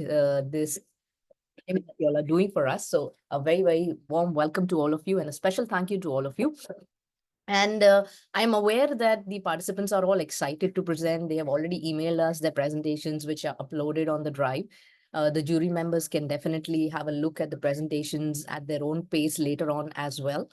this that you all are doing for us. So a very, very warm welcome to all of you and a special thank you to all of you. And I'm aware that the participants are all excited to present. They have already emailed us their presentations, which are uploaded on the drive. The jury members can definitely have a look at the presentations at their own pace later on as well.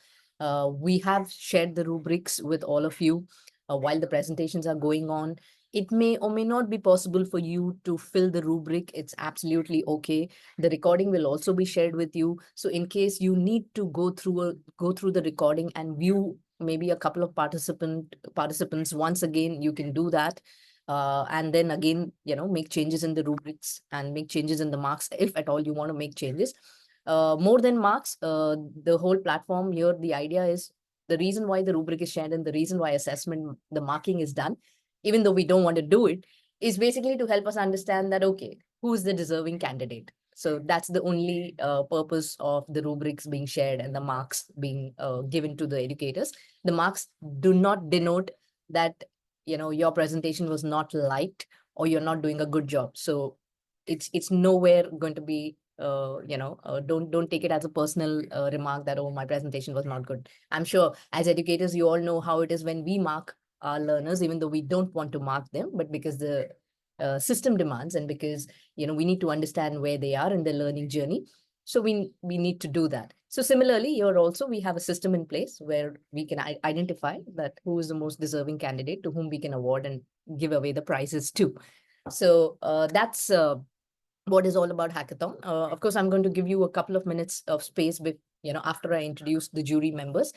We have shared the rubrics with all of you while the presentations are going on. It may or may not be possible for you to fill the rubric. It's absolutely okay. The recording will also be shared with you. So in case you need to go through the recording and view maybe a couple of participants once again, you can do that. And then again, make changes in the rubrics and make changes in the marks if at all you want to make changes. More than marks, the whole platform here, the idea is the reason why the rubric is shared and the reason why assessment, the marking is done, even though we don't want to do it, is basically to help us understand that, okay, who's the deserving candidate? So that's the only purpose of the rubrics being shared and the marks being given to the educators. The marks do not denote that, your presentation was not liked or you're not doing a good job. So it's nowhere going to be, don't take it as a personal remark that, oh, my presentation was not good. I'm sure as educators, you all know how it is when we mark our learners, even though we don't want to mark them, but because the system demands and because we need to understand where they are in their learning journey, so we need to do that. So similarly, here also we have a system in place where we can identify that who is the most deserving candidate to whom we can award and give away the prizes to. So that's what is all about Hackathon. Of course, I'm going to give you a couple of minutes of space after I introduce the jury members.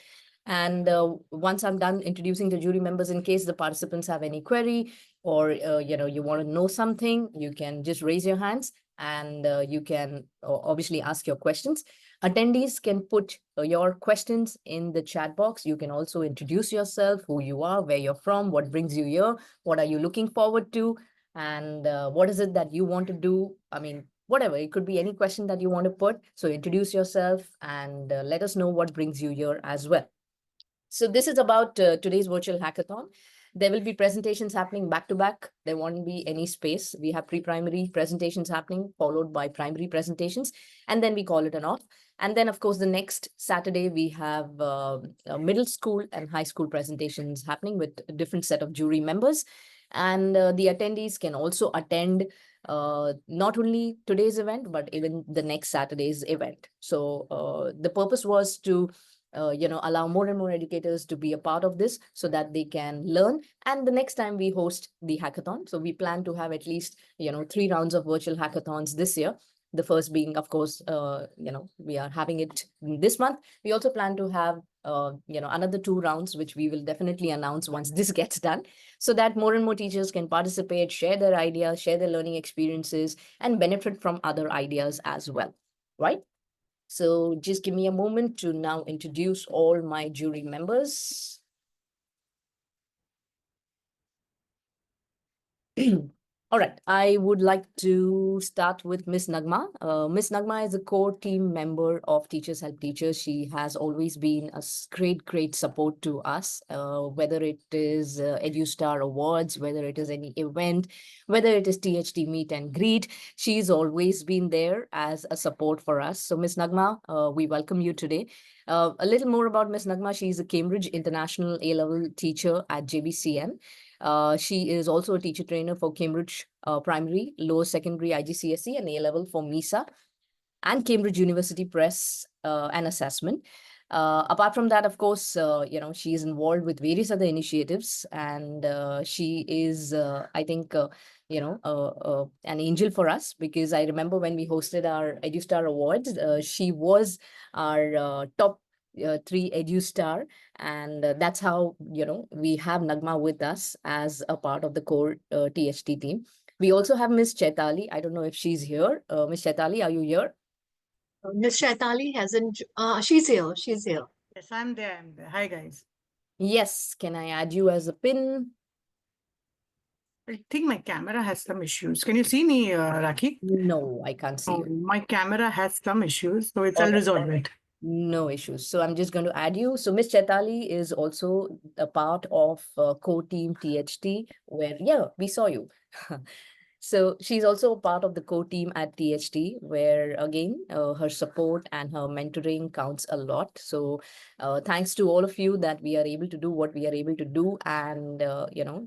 And once I'm done introducing the jury members, in case the participants have any query or, you want to know something, you can just raise your hands and you can obviously ask your questions. Attendees can put your questions in the chat box. You can also introduce yourself, who you are, where you're from, what brings you here, what are you looking forward to, and what is it that you want to do? I mean, whatever, it could be any question that you want to put. So introduce yourself and let us know what brings you here as well. So this is about today's virtual hackathon. There will be presentations happening back to back. There won't be any space. We have pre-primary presentations happening, followed by primary presentations, and then we call it an off. And then, of course, the next Saturday, we have middle school and high school presentations happening with a different set of jury members. And the attendees can also attend not only today's event, but even the next Saturday's event. So the purpose was to allow more and more educators to be a part of this so that they can learn. And the next time we host the hackathon, so we plan to have at least, 3 rounds of virtual hackathons this year. The first being, of course, we are having it this month. We also plan to have, another 2 rounds, which we will definitely announce once this gets done, so that more and more teachers can participate, share their ideas, share their learning experiences, and benefit from other ideas as well, right? So just give me a moment to now introduce all my jury members. All right, I would like to start with Miss Nagma. Miss Nagma is a core team member of Teachers Help Teachers. She has always been a great support to us, whether it is EduStar Awards, whether it is any event, whether it is THT Meet and Greet. She's always been there as a support for us. So Miss Nagma, we welcome you today. A little more about Miss Nagma. She's a Cambridge International A-level teacher at JBCN. She is also a teacher trainer for Cambridge Primary, Lower Secondary IGCSE, and A-level for MISA, and Cambridge University Press and Assessment. Apart from that, of course, she is involved with various other initiatives, and she is, I think, an angel for us, because I remember when we hosted our EduStar Awards, she was our top 3 EduStar, and that's how we have Nagma with us as a part of the core THT team. We also have Miss Chaitali. I don't know if she's here. Miss Chaitali, are you here? Miss Shaitali hasn't, she's here, Yes, I'm there. Hi, guys. Yes, can I add you as a pin? I think my camera has some issues. Can you see me, Rakhi? No, I can't see Oh, you. my camera has some issues, so I'll Okay. resolve it. No issues. So I'm just going to add you. So Miss Chaitali is also a part of core team THT, where, yeah, we saw you. So she's also a part of the core team at THT, where again, her support and her mentoring counts a lot. So thanks to all of you that we are able to do what we are able to do and,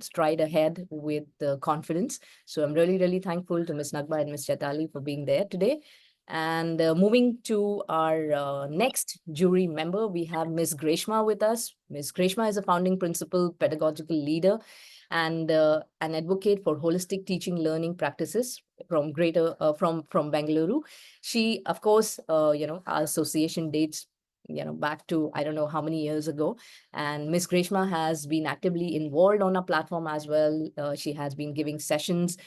stride ahead with confidence. So I'm really, really thankful to Ms. Nagba and Ms. Chetali for being there today. And moving to our next jury member, we have Ms. Greshma with us. Ms. Greshma is a founding principal, pedagogical leader, and an advocate for holistic teaching learning practices from from Bengaluru. She, of course, our association dates back to I don't know how many years ago, and Ms. Greshma has been actively involved on our platform as well. She has been giving sessions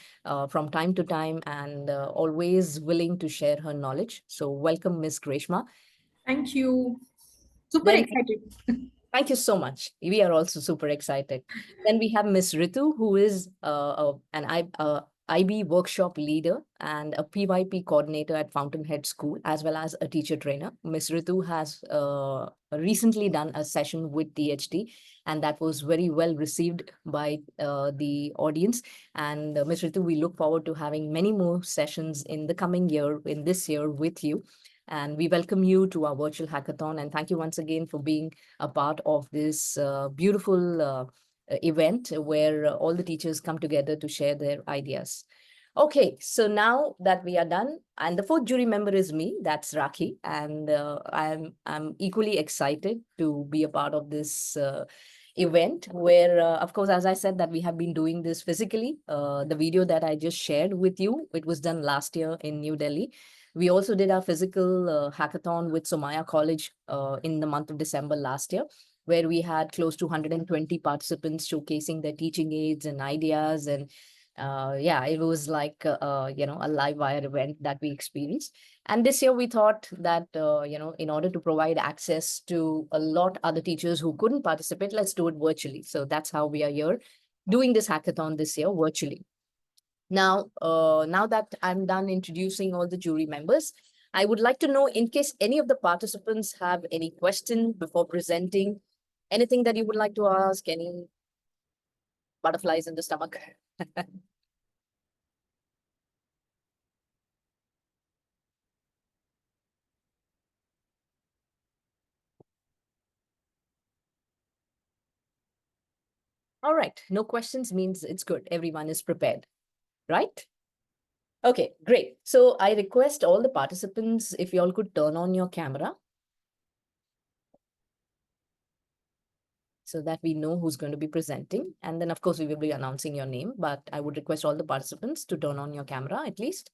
from time to time and always willing to share her knowledge. So welcome, Ms. Greshma. Thank you. Super Then excited. thank you so much. We are also super excited. Then we have Miss Ritu, who is an IB workshop leader and a PYP coordinator at Fountainhead School, as well as a teacher trainer. Miss Ritu has recently done a session with THT, and that was very well received by the audience. And Miss Ritu, we look forward to having many more sessions in the coming year, in this year with you. And we welcome you to our virtual hackathon. And thank you once again for being a part of this beautiful event where all the teachers come together to share their ideas. Okay, so now that we are done, and the fourth jury member is me, that's Rakhi, and I'm equally excited to be a part of this event where, of course, as I said, that we have been doing this physically. The video that I just shared with you, it was done last year in New Delhi. We also did our physical hackathon with Somaya College in the month of December last year, where we had close to 120 participants showcasing their teaching aids and ideas. And yeah, it was like, a live wire event that we experienced. And this year we thought that, in order to provide access to a lot other teachers who couldn't participate, let's do it virtually. So that's how we are here doing this hackathon this year virtually. Now, now that I'm done introducing all the jury members, I would like to know, in case any of the participants have any question before presenting, anything that you would like to ask, any butterflies in the stomach. All right, no questions means it's good. Everyone is prepared, right? Okay, great. So I request all the participants, if you all could turn on your camera so that we know who's going to be presenting. And then, of course, we will be announcing your name, but I would request all the participants to turn on your camera at least.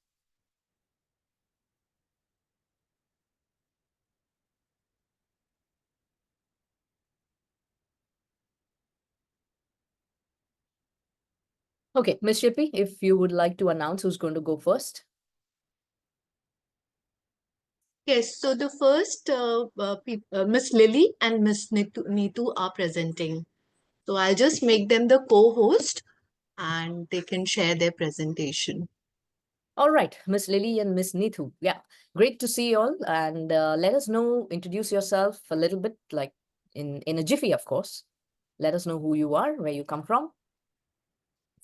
Okay, Ms. Shippy, if you would like to announce who's going to go first. Yes, so the first Miss Lily and Miss Neetu are presenting. So I'll just make them the co-host and they can share their presentation. All right, Miss Lily and Miss Neetu. Yeah, great to see you all. And let us know, introduce yourself a little bit, like in a jiffy, of course. Let us know who you are, where you come from.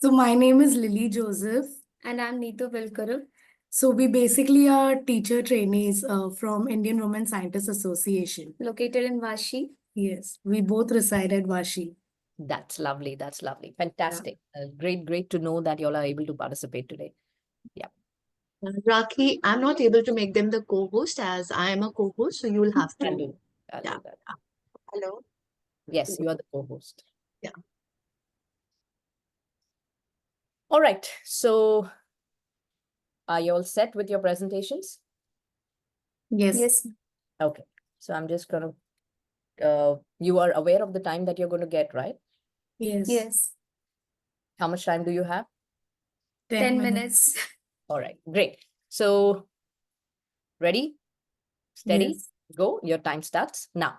So my name is Lily Joseph. And I'm Neetu Vilkaru. So we basically are teacher trainees from Indian Women Scientists Association. Located in Vashi. Yes, we both reside at Vashi. That's lovely. That's lovely. Fantastic. Great to know that you all are able to participate today. Yeah. Rakhi, I'm not able to make them the co-host as I am a co-host, so you will have I'll to. do, I'll Yeah. do that. Hello. Yes, you are the co-host. Yeah. All right. So are you all set with your presentations? Yes. Okay. So I'm just going to, you are aware of the time that you're going to get, right? Yes. How much time do you have? 10 minutes. All right, great. So ready, steady, Yes. go. Your time starts now.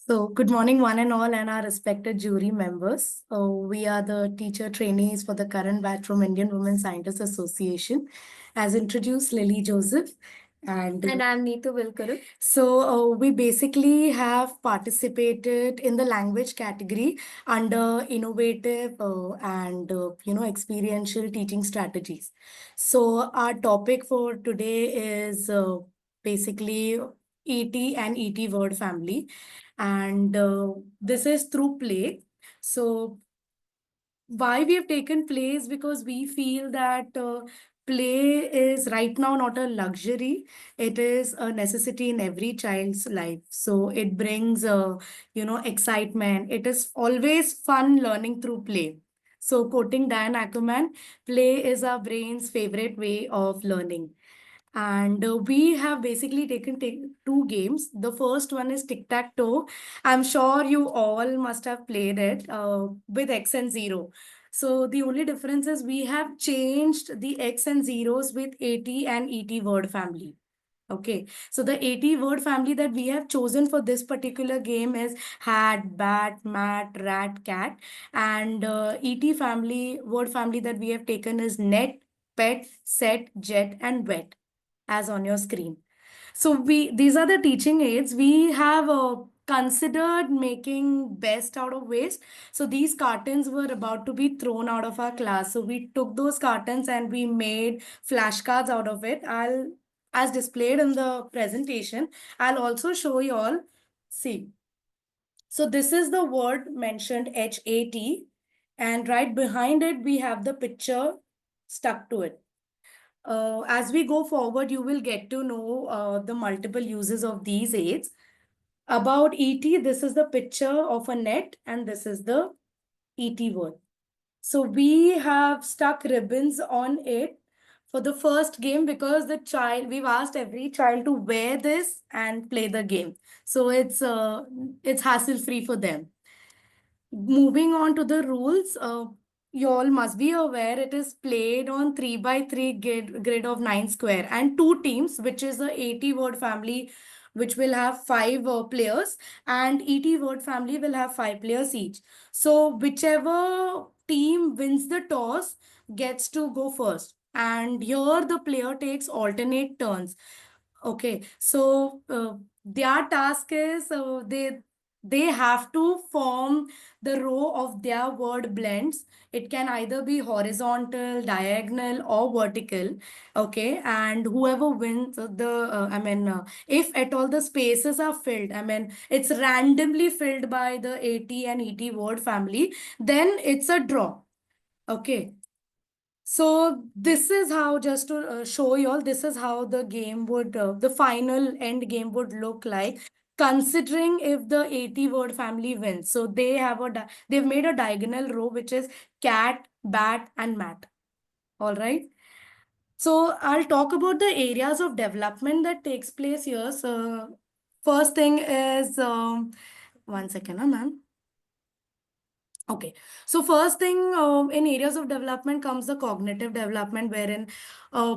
So, good morning, one and all, and our respected jury members. We are the teacher trainees for the current batch from Indian Women Scientists Association, as introduced Lily Joseph. And I'm Neetu Vilkaru. So, we basically have participated in the language category under innovative and experiential teaching strategies. So, our topic for today is basically ET and ET word family, and this is through play. So why we have taken play is because we feel that play is right now not a luxury, it is a necessity in every child's life. So it brings excitement. It is always fun learning through play. So quoting Dan Ackerman, play is our brain's favorite way of learning. And we have basically taken two games. The first one is tic tac toe. I'm sure you all must have played it with X and zero. So the only difference is we have changed the X and zeros with AT and ET word family. Okay, so the AT word family that we have chosen for this particular game is hat, bat, mat, rat, cat, and ET family word family that we have taken is net, pet, set, jet, and wet, as on your screen. So we these are the teaching aids. We have considered making best out of waste. So these cartons were about to be thrown out of our class. So we took those cartons and we made flashcards out of it. I'll as displayed in the presentation. I'll also show you all. See. So this is the word mentioned HAT, and right behind it we have the picture stuck to it. As we go forward, you will get to know the multiple uses of these aids. About ET, this is the picture of a net, and this is the ET word. So we have stuck ribbons on it for the first game because we've asked every child to wear this and play the game. So it's hassle free for them. Moving on to the rules, you all must be aware it is played on 3 by 3 grid of 9 square and two teams, which is the AT word family, which will have five players, and ET word family will have five players each. So whichever team wins the toss gets to go first. And here the player takes alternate turns. Okay, so their task is they have to form the row of their word blends. It can either be horizontal, diagonal, or vertical. Okay, and whoever wins if at all the spaces are filled, it's randomly filled by the AT and ET word family, then it's a draw. Okay, so this is how, just to show you all, this is how the game would, the final end game would look like, considering if the AT word family wins. So they've made a diagonal row, which is cat, bat, and mat. All right. So I'll talk about the areas of development that takes place here. So first thing is, one second, ma'am. Okay, so first thing in areas of development comes the cognitive development, wherein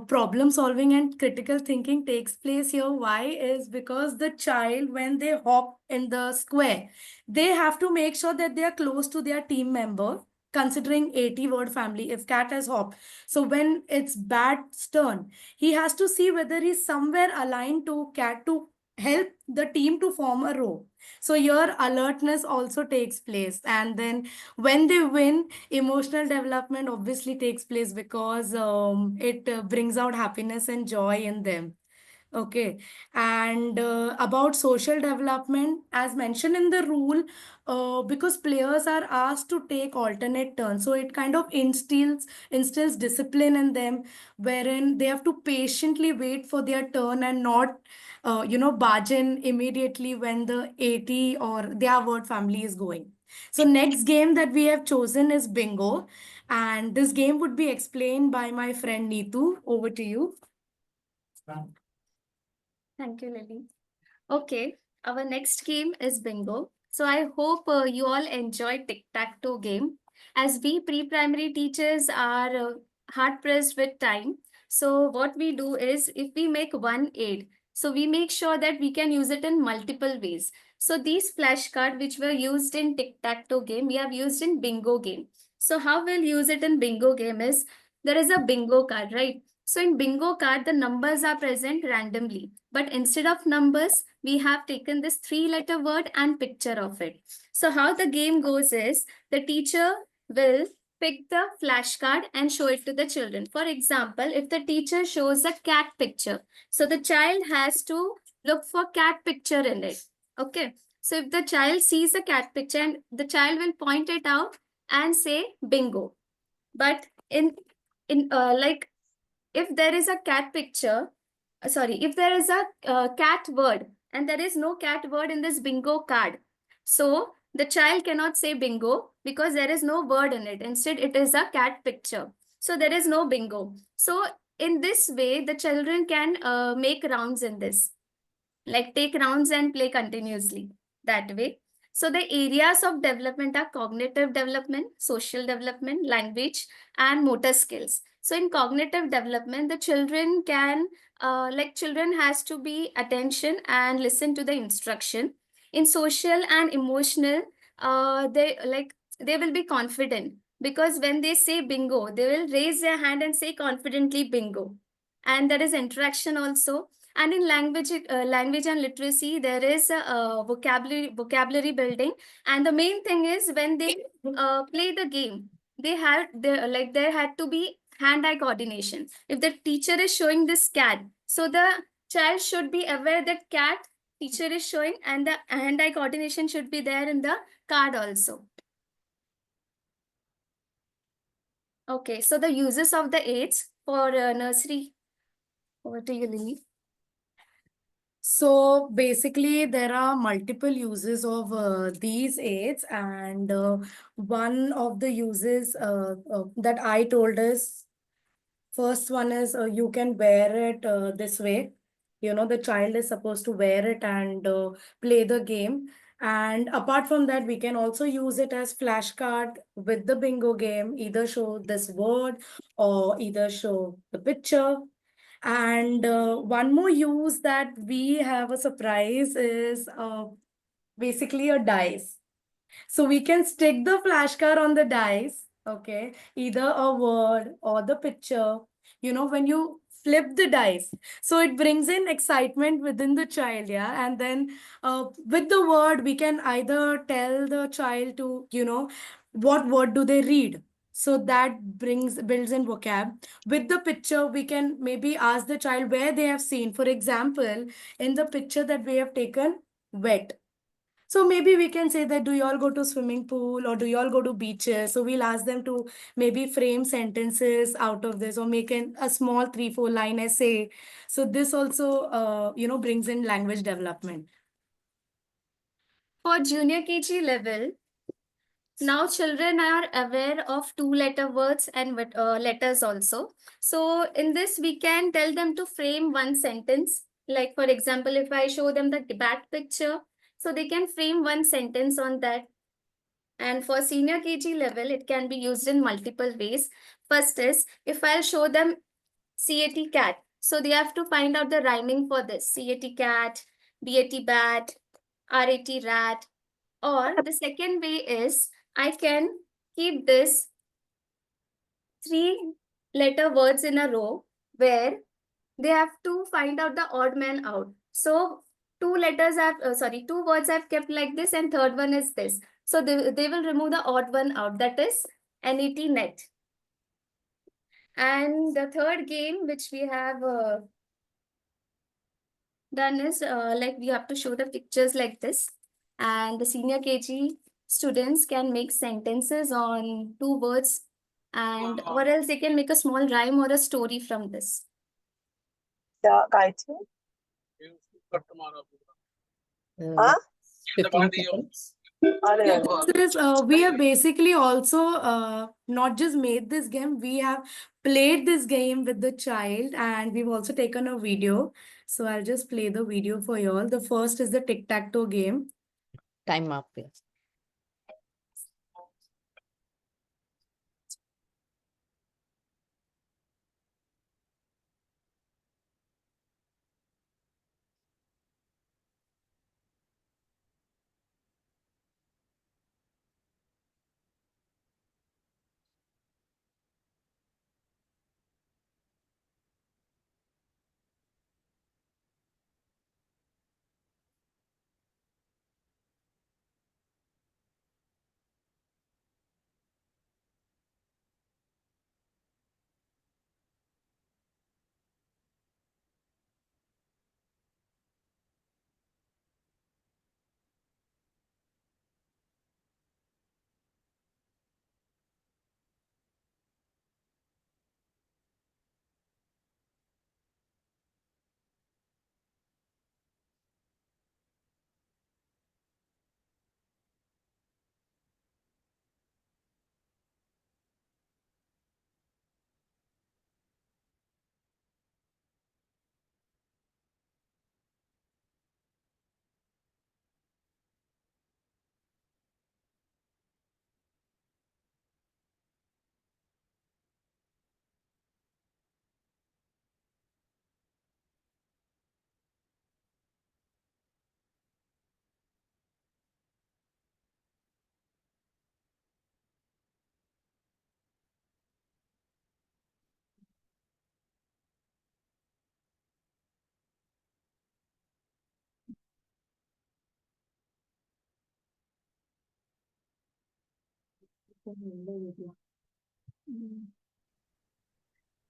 problem solving and critical thinking takes place here. Why is because the child, when they hop in the square, they have to make sure that they are close to their team member. Considering AT word family, if cat has hop, so when it's bat's turn, he has to see whether he's somewhere aligned to cat to help the team to form a row. So your alertness also takes place, and then when they win, emotional development obviously takes place because it brings out happiness and joy in them. Okay, and about social development, as mentioned in the rule, because players are asked to take alternate turns, so it kind of instills discipline in them, wherein they have to patiently wait for their turn and not, barge in immediately when the AT or their word family is going. So next game that we have chosen is bingo, and this game would be explained by my friend Neetu. Over to you. Thank you, Lily. Okay, our next game is bingo. So I hope you all enjoyed tic-tac-toe game. As we pre-primary teachers are hard pressed with time, so what we do is if we make one aid, So we make sure that we can use it in multiple ways. So these flashcards which were used in tic-tac-toe game, we have used in bingo game. So how we'll use it in bingo game is, there is a bingo card, right? So in bingo card, the numbers are present randomly. But instead of numbers, we have taken this 3-letter word and picture of it. So how the game goes is, the teacher will pick the flashcard and show it to the children. For example, if the teacher shows a cat picture, so the child has to look for cat picture in it. Okay. So if the child sees a cat picture, and the child will point it out and say bingo. But like, if there is a cat picture, if there is a cat word and there is no cat word in this bingo card, so the child cannot say bingo because there is no word in it. Instead, it is a cat picture. So there is no bingo. So in this way, the children can make rounds in this, like take rounds and play continuously that way. So the areas of development are cognitive development, social development, language, and motor skills. So in cognitive development, the children can, children has to be attention and listen to the instruction. In social and emotional, they will be confident, because when they say bingo, they will raise their hand and say confidently bingo. And there is interaction also. And in language and literacy, there is a vocabulary building. And the main thing is, when they play the game, there had to be hand-eye coordination. If the teacher is showing this cat, so the child should be aware that cat teacher is showing, and the hand-eye coordination should be there in the card also. Okay, so the uses of the aids for nursery. Over to you, Lily. So basically, there are multiple uses of these aids, and one of the uses that I told is, first one is you can wear it this way. You know, the child is supposed to wear it and play the game. And apart from that, we can also use it as flashcard with the bingo game, either show this word or either show the picture. And one more use that we have a surprise is basically a dice. So we can stick the flashcard on the dice, okay, either a word or the picture. You know, when you flip the dice, so it brings in excitement within the child, yeah. And then with the word, we can either tell the child to, you know, what word do they read. So that builds in vocab. With the picture, we can maybe ask the child where they have seen. For example, in the picture that we have taken, wet. So maybe we can say that, do you all go to swimming pool or do you all go to beaches? So we'll ask them to maybe frame sentences out of this, or make a small 3-4 line essay. So this also, brings in language development. For junior KG level, now children are aware of 2-letter words and letters also. So in this, we can tell them to frame one sentence. Like, for example, if I show them the bat picture, so they can frame one sentence on that. And for senior KG level, it can be used in multiple ways. First is, if I'll show them CAT cat, so they have to find out the rhyming for this. CAT cat, BAT bat, RAT rat. Or the second way is, I can keep this 3-letter words in a row where they have to find out the odd man out. So two words I've kept like this, and third one is this. So they will remove the odd one out, that is NET net. And the third game which we have done is we have to show the pictures like this. And the senior KG students can make sentences on 2 words, and or else they can make a small rhyme or a story from this. क्या गायत्री हाँ 15 seconds. अरे This, we have basically also not just made this game, we have played this game with the child, and we've also taken a video. So I'll just play the video for you all. The first is the tic-tac-toe game. Time up. Yes.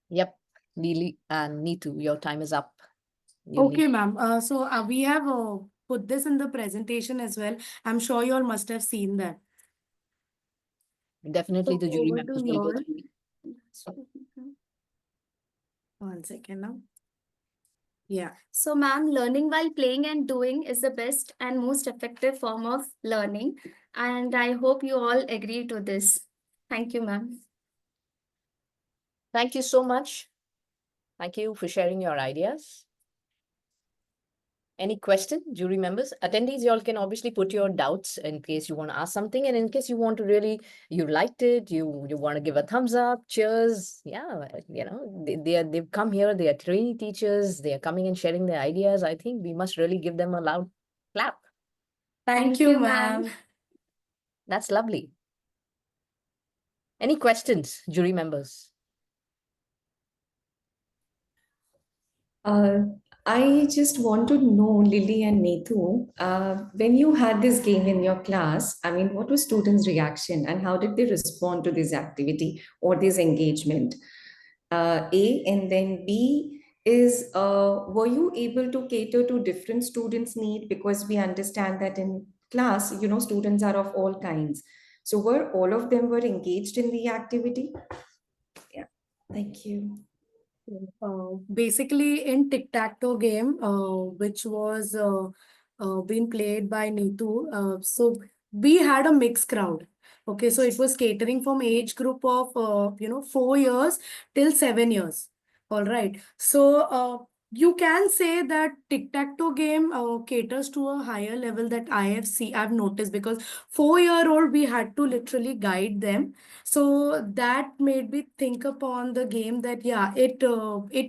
Yep, Lily and Neetu, your time is up. You Okay, need ma'am. So we have put this in the presentation as well. I'm sure you all must have seen that. definitely the So jury over to members will go you through. all. 1 second now. Yeah. So, ma'am, learning while playing and doing is the best and most effective form of learning. And I hope you all agree to this. Thank you, ma'am. Thank you so much. Thank you for sharing your ideas. Any question, jury members? Attendees, you all can obviously put your doubts in case you want to ask something, and in case you want to really, you liked it, you want to give a thumbs up, cheers. Yeah, they've come here, they are trainee teachers, they are coming and sharing their ideas. I think we must really give them a loud clap. Thank you, ma'am. That's lovely. Any questions, jury members? Uh, I just want to know, Lily and Neetu, when you had this game in your class, I mean, what was students' reaction and how did they respond to this activity or this engagement? A, and then B is, were you able to cater to different students' need? Because we understand that in class, students are of all kinds. So were all of them were engaged in the activity? Yeah, thank you. Basically, in tic-tac-toe game, which was being played by Neetu, so we had a mixed crowd. Okay, so it was catering from age group of 4 years till 7 years. All right. So you can say that tic-tac-toe game caters to a higher level that I've noticed because 4-year-old we had to literally guide them, so that made me think upon the game that yeah, it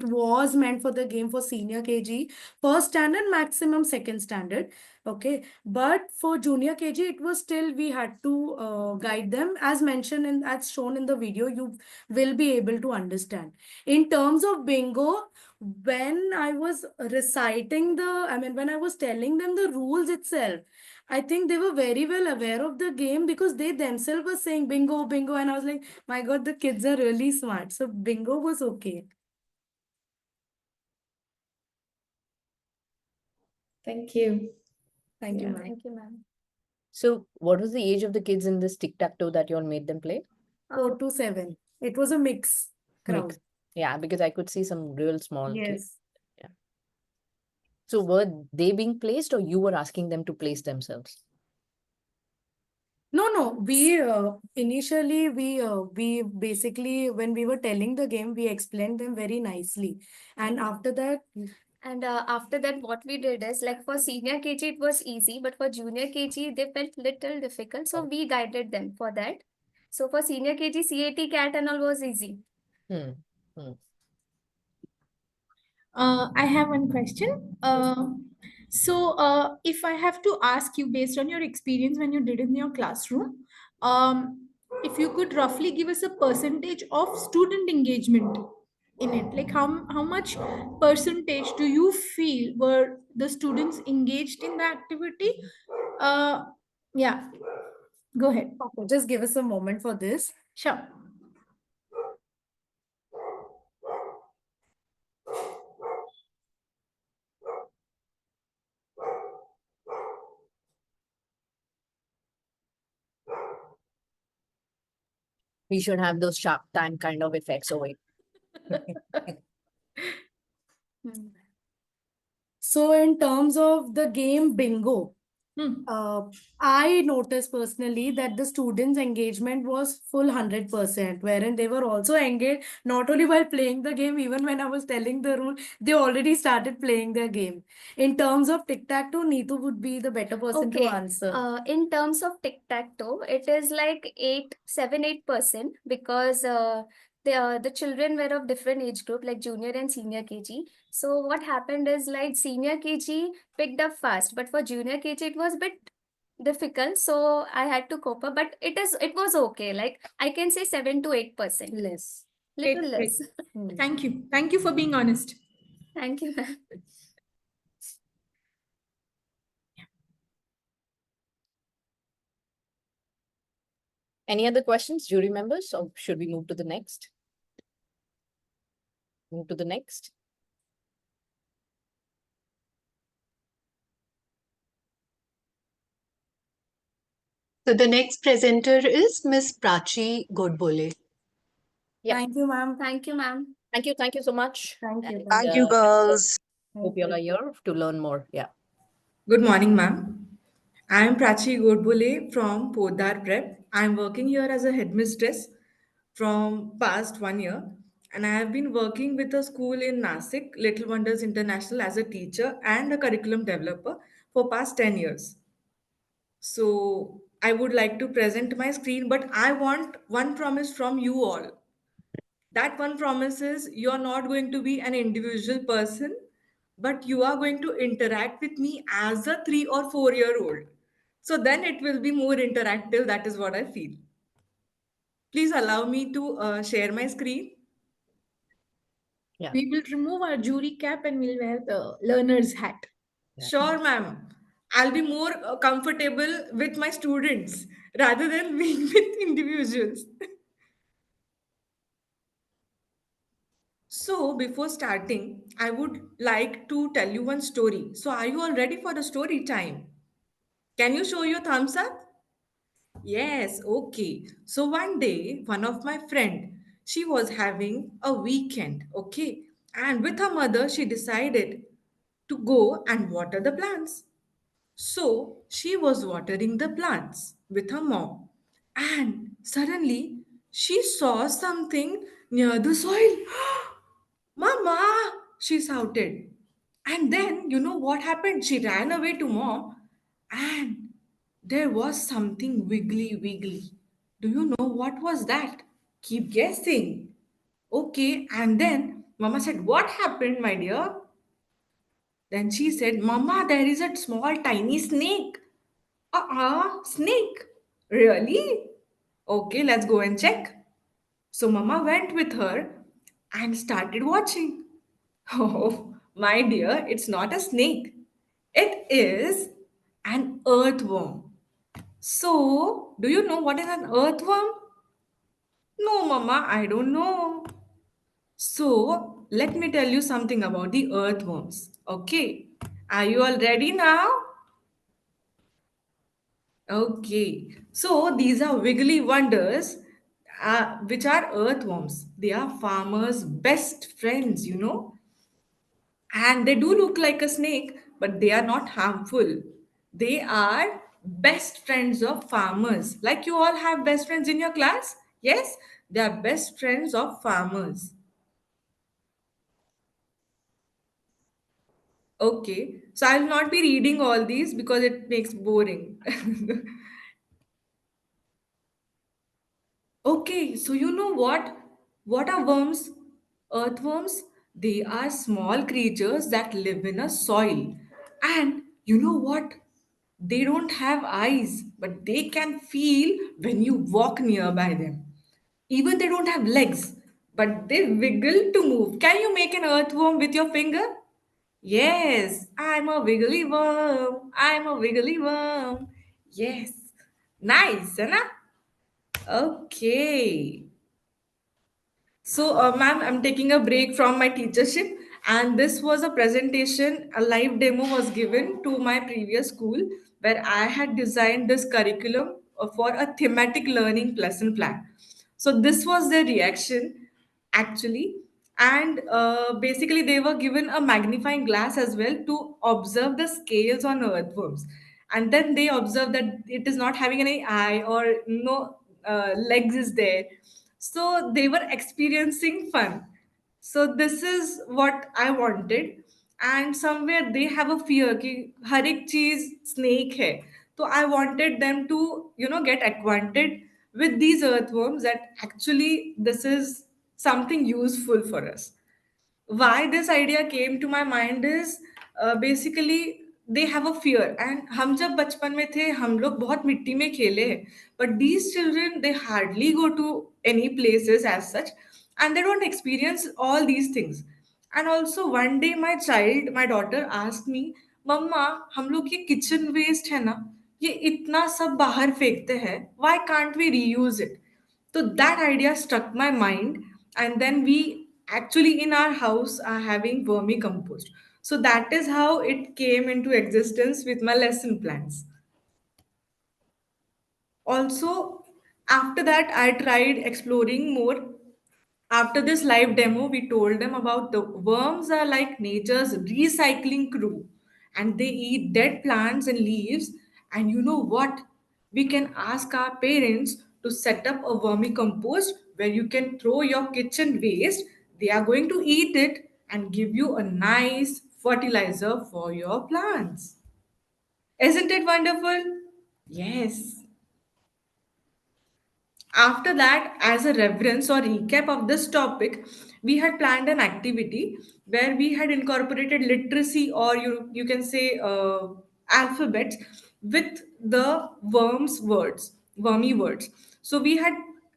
was meant for the game for senior KG, first standard, maximum second standard. Okay, but for junior KG, it was still we had to guide them as mentioned and as shown in the video. You will be able to understand. In terms of bingo, when I was reciting when I was telling them the rules itself, I think they were very well aware of the game because they themselves were saying bingo, bingo. And I was like, my God, the kids are really smart. So bingo was okay. Thank you. Thank you, Yeah. ma'am. Thank you, ma'am. So what was the age of the kids in this tic-tac-toe that you all made them play? 4 to 7. It was a mix crowd. Mix. Yeah, because I could see some real small kids. Yes. Yeah. So were they being placed or you were asking them to place themselves? No, we initially we basically when we were telling the game, we explained them very nicely. And after that, And after that, what we did is like for senior KG, it was easy, but for junior KG, they felt little difficult. So we guided them for that. So for senior KG, CAT, CAT and all was easy. Hmm. Hmm. I have one question. If I have to ask you, based on your experience when you did in your classroom, if you could roughly give us a percentage of student engagement in it, like how much percentage do you feel were the students engaged in the activity? Uh, yeah, go ahead. okay, just give us a moment for this. Sure. We should have those Shark Tank kind of effects over it. So in terms of the game bingo, Hmm. I noticed personally that the students' engagement was full 100%, wherein they were also engaged not only while playing the game, even when I was telling the rule, they already started playing their game. In terms of tic-tac-toe, Neetu would be the better person to Okay. answer. In terms of tic-tac-toe, it is like 8% because the children were of different age group, like junior and senior KG. So what happened is like senior KG picked up fast, but for junior KG it was bit difficult. So I had to cope up, but it was okay. Like I can say 7 to 8%. Less. Little Great, great. less. Thank you. Thank you for being honest. Thank you, ma'am. Any other questions, jury members, or should we move to the next? Move to the next. So the next presenter is Miss Prachi Godbole. Yeah. Thank you, ma'am. Thank you, ma'am. Thank you so much. Thank you. And, Thank you, girls. hope you all are here to learn more. Yeah. Good morning, ma'am. I am Prachi Godbole from Podar Prep. I am working here as a headmistress from past 1 year, and I have been working with a school in Nasik, Little Wonders International, as a teacher and a curriculum developer for past 10 years. So I would like to present my screen, but I want one promise from you all. That one promise is you're not going to be an individual person, but you are going to interact with me as a 3 or 4 year old. So then it will be more interactive. That is what I feel. Please allow me to share my screen. Yeah. We will remove our jury cap and we'll wear the learner's hat. Sure, ma'am. I'll be more comfortable with my students rather than being with individuals. So, before starting, I would like to tell you one story. So, are you all ready for the story time? Can you show your thumbs up? Yes, okay. So, one day, one of my friend, she was having a weekend, okay? And with her mother, she decided to go and water the plants. So, she was watering the plants with her mom. And suddenly, she saw something near the soil. Mama, she shouted. And then, you know what happened? She ran away to mom and there was something wiggly wiggly. Do you know what was that? Keep guessing. Okay, and then mama said, what happened, my dear? Then she said, Mama, there is a small tiny snake. Snake. Really? Okay, let's go and check. So Mama went with her and started watching. Oh, my dear, it's not a snake. It is an earthworm. So, do you know what is an earthworm? No, Mama, I don't know. So, let me tell you something about the earthworms. Okay, are you all ready now? Okay, so these are wiggly wonders, which are earthworms. They are farmers' best friends, you know. And they do look like a snake, but they are not harmful. They are best friends of farmers. Like you all have best friends in your class? Yes, they are best friends of farmers. Okay, so I'll not be reading all these because it makes boring. Okay, so you know what? What are worms? Earthworms? They are small creatures that live in a soil. And you know what? They don't have eyes, but they can feel when you walk nearby them. Even they don't have legs, but they wiggle to move. Can you make an earthworm with your finger? Yes, I'm a wiggly worm. I'm a wiggly worm. Yes. Nice, Anna. Okay. So, ma'am, I'm taking a break from my teachership, and this was a presentation, a live demo was given to my previous school where I had designed this curriculum for a thematic learning lesson plan. So, this was their reaction actually, and basically, they were given a magnifying glass as well to observe the scales on earthworms. And then they observed that it is not having any eye or no legs is there, so they were experiencing fun. So this is what I wanted. And somewhere they have a fear कि हर एक चीज snake है. So I wanted them to, you know, get acquainted with these earthworms, that actually this is something useful for us. Why this idea came to my mind is basically they have a fear, and हम जब बचपन में थे हम लोग बहुत मिट्टी में खेले हैं, but these children they hardly go to any places as such, and they don't experience all these things. And also one day my daughter asked me, मम्मा हम लोग ये किचन वेस्ट है ना, ये इतना सब बाहर फेंकते हैं, why can't we reuse it? So that idea struck my mind, and then we actually in our house are having vermicompost. So that is how it came into existence with my lesson plans. Also, after that, I tried exploring more. After this live demo, we told them about the worms are like nature's recycling crew, and they eat dead plants and leaves. And you know what? We can ask our parents to set up a vermicompost where you can throw your kitchen waste. They are going to eat it and give you a nice fertilizer for your plants. Isn't it wonderful? Yes. After that, as a reference or recap of this topic, we had planned an activity where we had incorporated literacy, or you can say alphabets, with the wormy words. So we had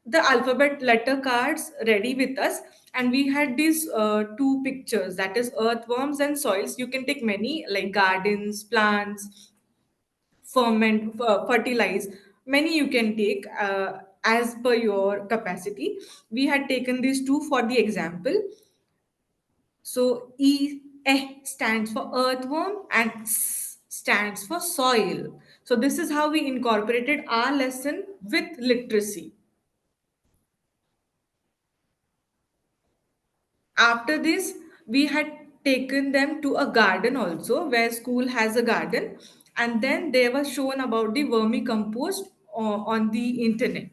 the alphabet letter cards ready with us, and we had these two pictures, that is earthworms and soils. You can take many like gardens, plants, fertilize, many you can take as per your capacity. We had taken these two for the example. So stands for earthworm and S stands for soil. So this is how we incorporated our lesson with literacy. After this, we had taken them to a garden also, where school has a garden, and then they were shown about the vermicompost on the internet.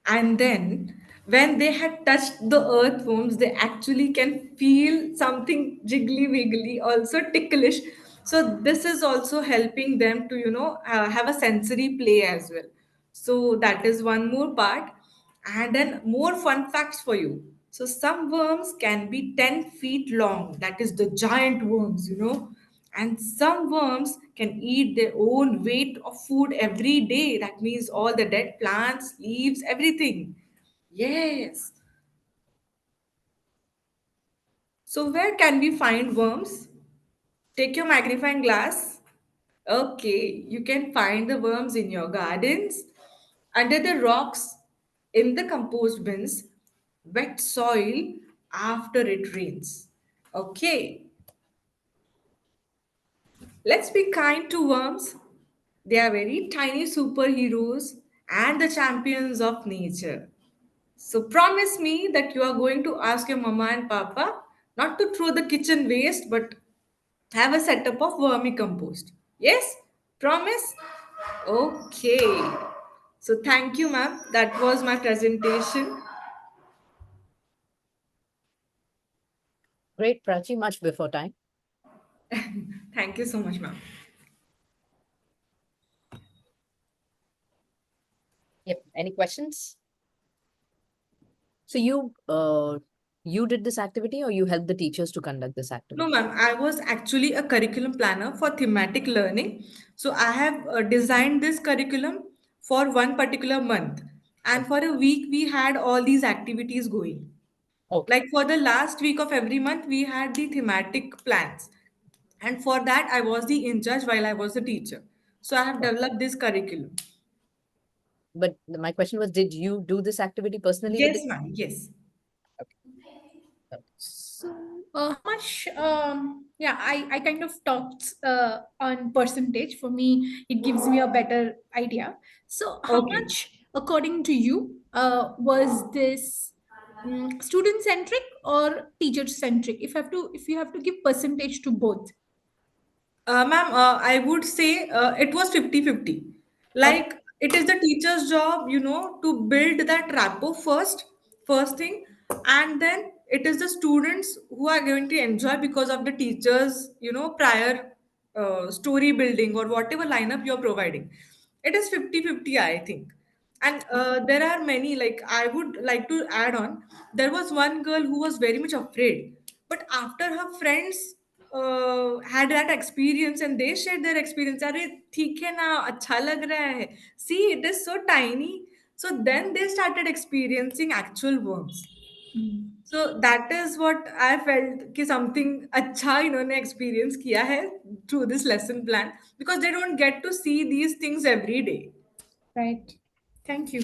And then when they had touched the earthworms, they actually can feel something jiggly wiggly, also ticklish. So this is also helping them to have a sensory play as well. So that is one more part. And then more fun facts for you. So some worms can be 10 feet long, that is the giant worms. And some worms can eat their own weight of food every day. That means all the dead plants, leaves, everything. Yes. So, where can we find worms? Take your magnifying glass. Okay, you can find the worms in your gardens, under the rocks, in the compost bins, wet soil after it rains. Okay, let's be kind to worms. They are very tiny superheroes and the champions of nature. So promise me that you are going to ask your mama and papa not to throw the kitchen waste but have a setup of vermicompost. Yes? Promise? Okay. So thank you, ma'am. That was my presentation. Great, Prachi, much before time. Thank you so much, ma'am. Yep. Any questions? So you did this activity, or you helped the teachers to conduct this No, activity? ma'am. I was actually a curriculum planner for thematic learning. So I have designed this curriculum for one particular month. And for a week, we had all these activities going. Okay. Like for the last week of every month, we had the thematic plans. And for that, I was the in charge while I was the teacher. So I have Okay. developed this curriculum. But my question was, did you do this activity personally with Yes, the? ma'am. Yes. So, how much? Yeah, I kind of talked on percentage. For me, it gives me a better idea. So, how Okay. much, according to you, was this student centric or teacher centric? If you have to give percentage to both. Ma'am, I would say it was 50-50. Okay. Like, it is the teacher's job, to build that rapport first thing, and then it is the students who are going to enjoy because of the teacher's, prior story building or whatever lineup you're providing. It is 50-50, I think. And there are many, like, I would like to add on. There was one girl who was very much afraid, but after her friends had that experience and they shared their experience, अरे ठीक है ना, अच्छा लग रहा है, see, it is so tiny. So then they started experiencing actual worms. So that is what I felt कि something अच्छा इन्होंने experience किया है through this lesson plan, because they don't get to see these things every day. Right. Thank you.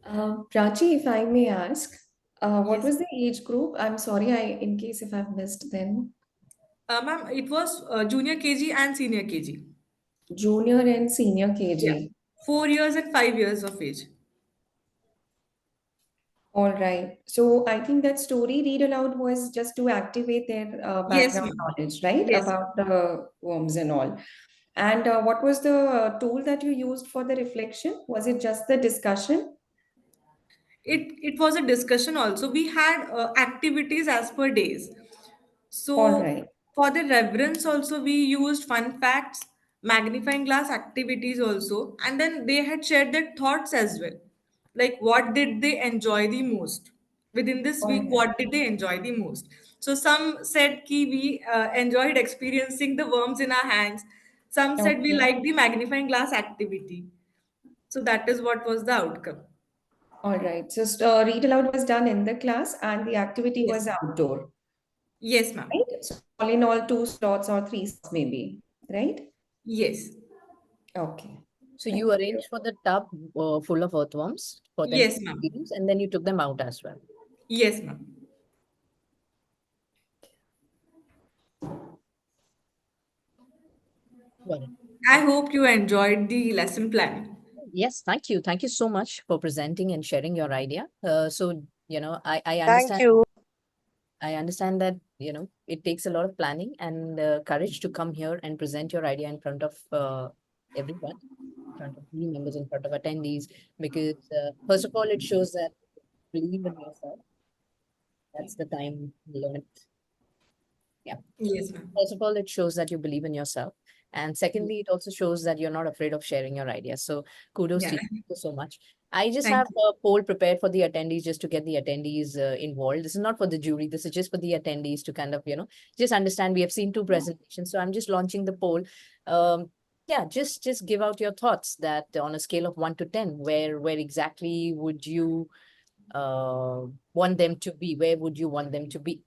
Prachi, if I may ask, what Yes. was the age group? I'm sorry, in case if I've missed then. Ma'am, it was junior KG and senior KG. Junior and senior Yeah. KG. 4 years and 5 years of age. All right. So I think that story read aloud was just to activate their Yes, background ma'am. knowledge, right? Yes. About the worms and all. And what was the tool that you used for the reflection? Was it just the discussion? It was a discussion also. We had activities as per days. All So right. for the reverence also we used fun facts, magnifying glass activities also, and then they had shared their thoughts as well. Like what did they enjoy the most? Within this All week, right. what did they enjoy the most? So some said ki we enjoyed experiencing the worms in our hands. Some said we Okay. liked the magnifying glass activity. So that is what was the outcome. All right. So read aloud was done in the class and the activity Yes. was outdoor, Yes, ma'am. right? So all in all, two slots or three slots maybe, right? Yes. Okay. So you Thank you. arranged for the tub full of earthworms for them to Yes, ma'am. experience, and then you took them out as well. Yes, ma'am. Got it. I hope you enjoyed the lesson plan. Yes, thank you. Thank you so much for presenting and sharing your idea. So, I Thank understand. you. I understand that, it takes a lot of planning and courage to come here and present your idea in front of everyone, in front of team members, in front of attendees, because first of all, it shows that you believe in yourself. That's the time limit. Yeah. Yes, ma'am. First of all, it shows that you believe in yourself. And secondly, it also shows that you're not afraid of sharing your ideas. So kudos to Yeah. you. Thank you so much. I just Thank have you. a poll prepared for the attendees just to get the attendees involved. This is not for the jury. This is just for the attendees to kind of, just understand. We have seen two presentations. So I'm just launching the poll. Yeah, just give out your thoughts that on a scale of 1 to 10, where exactly would you want them to be? Where would you want them to be?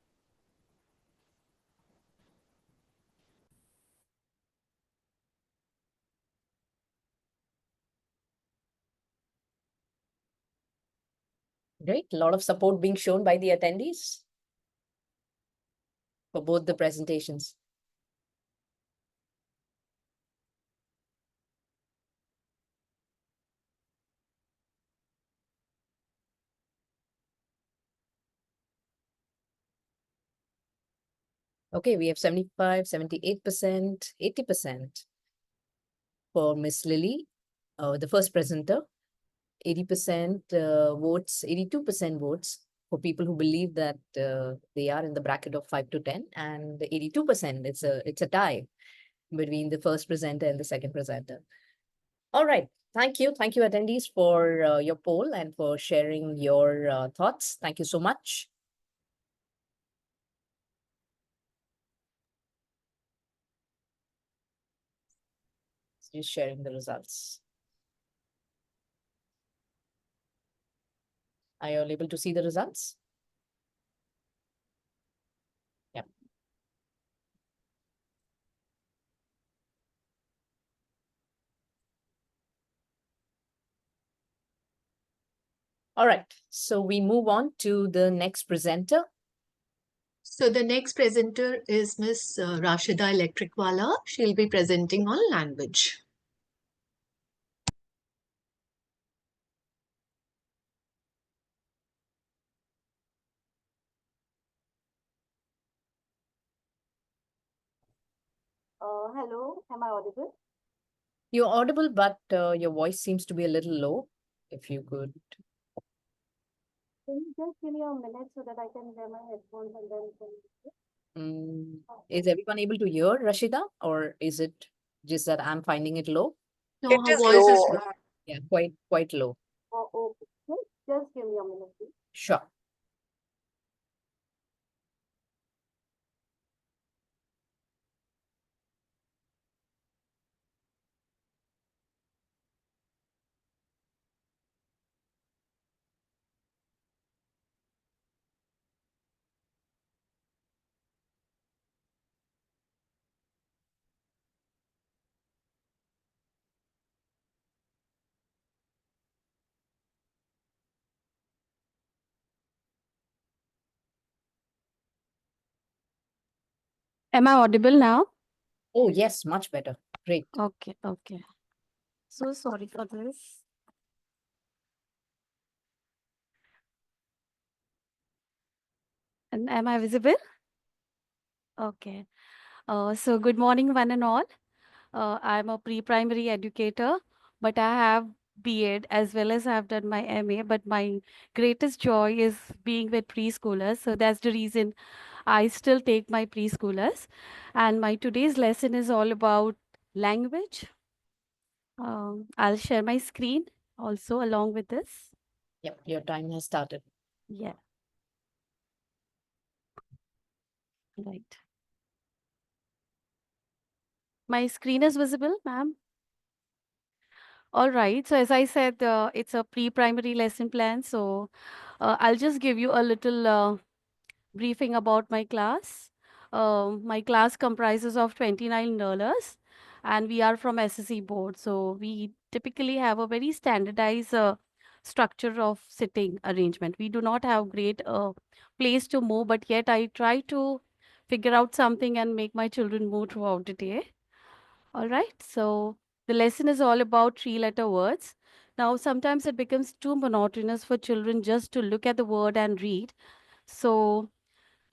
Great. A lot of support being shown by the attendees for both the presentations. Okay, we have 75, 78%, 80% for Miss Lily, the first presenter, 80% votes, 82% votes for people who believe that they are in the bracket of 5 to 10, and 82%, it's a tie between the first presenter and the second presenter. All right. Thank you. Thank you, attendees, for your poll and for sharing your thoughts. Thank you so much. Just sharing the results. Are you all able to see the results? Yeah. All right. So we move on to the next presenter. So the next presenter is Miss Rashida Electricwala. She'll be presenting on language. Hello, am I audible? You're audible, but your voice seems to be a little low. If you could. Can you just give me a minute so that I can wear my headphones and then Is everyone able to hear Rashida, or is it just that I'm finding it low? No, It her is voice is low. low. Yeah, quite low. Oh, okay. Just give me a minute, please. Sure. Am I audible now? Oh, yes, much better. Great. Okay, okay. So sorry for this. And am I visible? Okay. So good morning, one and all. I'm a pre-primary educator, but I have B.Ed as well as I've done my MA. But my greatest joy is being with preschoolers. So that's the reason I still take my preschoolers. And my today's lesson is all about language. I'll share my screen also along with this. Yep, your time has started. Yeah, right. My screen is visible, ma'am. All right. So as I said, it's a pre-primary lesson plan. So I'll just give you a little briefing about my class. My class comprises of 29 learners, and we are from SSE board. So we typically have a very standardized structure of sitting arrangement. We do not have great place to move, but yet I try to figure out something and make my children move throughout the day. All right. So the lesson is all about three-letter words. Now, sometimes it becomes too monotonous for children just to look at the word and read. So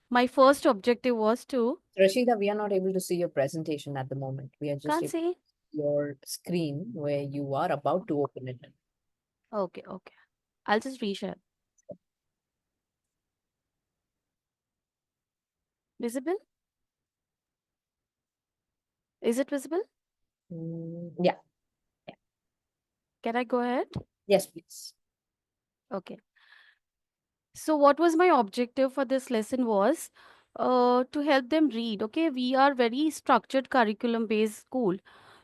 my first objective was to Rashida, we are not able to see your presentation at the moment. We are just can't able to see. see your screen where you are about to open it. Okay, okay. I'll just reshare. Visible? Is it visible? Yeah. Can I go ahead? Yes, please. Okay. So what was my objective for this lesson was to help them read. Okay, we are very structured curriculum based school.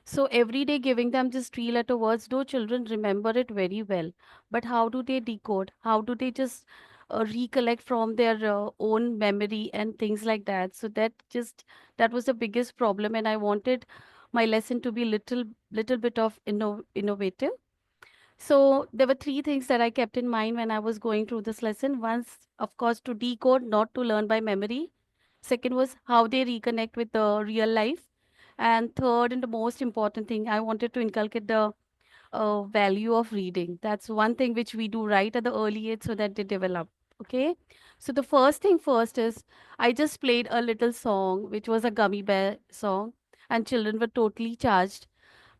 So every day giving them just three-letter words, though children remember it very well. But how do they decode? How do they just recollect from their own memory and things like that? So that was the biggest problem, and I wanted my lesson to be little bit of innovative. So there were three things that I kept in mind when I was going through this lesson. Once, of course, to decode, not to learn by memory. Second was how they reconnect with the real life. And third, and the most important thing, I wanted to inculcate the value of reading. That's one thing which we do right at the early age so that they develop. Okay. So the first thing first is I just played a little song, which was a gummy bear song, and children were totally charged.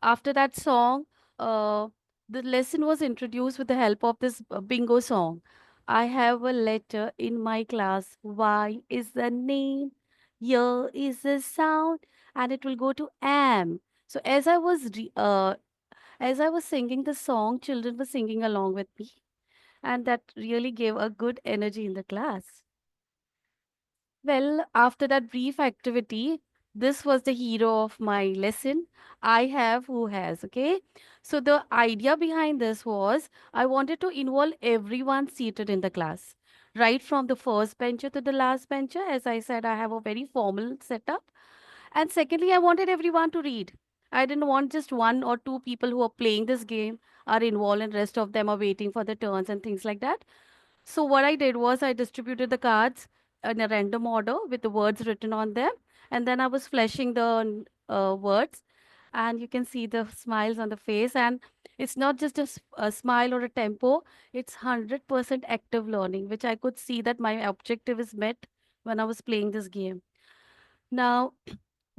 After that song, uh, the lesson was introduced with the help of this bingo song. I have a letter in my class. Y is the name. Y is the sound, and it will go to am. So as I was singing the song, children were singing along with me, and that really gave a good energy in the class. Well, after that brief activity, this was the hero of my lesson. I have who has, okay? So the idea behind this was I wanted to involve everyone seated in the class, right from the first bencher to the last bencher. As I said, I have a very formal setup. And secondly, I wanted everyone to read. I didn't want just one or two people who are playing this game are involved and rest of them are waiting for the turns and things like that. So what I did was I distributed the cards in a random order with the words written on them, and then I was flashing the words, and you can see the smiles on the face. And it's not just a smile or a tempo; it's 100% active learning, which I could see that my objective is met when I was playing this game. Now,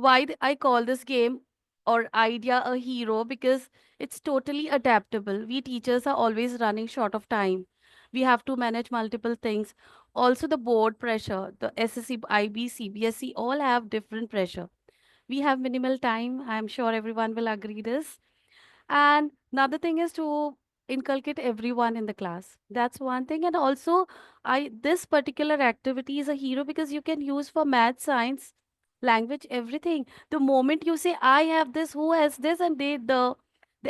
I call this game or idea a hero because it's totally adaptable. We teachers are always running short of time. We have to manage multiple things. Also, the board pressure, the SSC, IB, CBSE all have different pressure. We have minimal time. I'm sure everyone will agree this. And another thing is to inculcate everyone in the class. That's one thing. And also, I this particular activity is a hero because you can use for math, science, language, everything. The moment you say, I have this, who has this, and the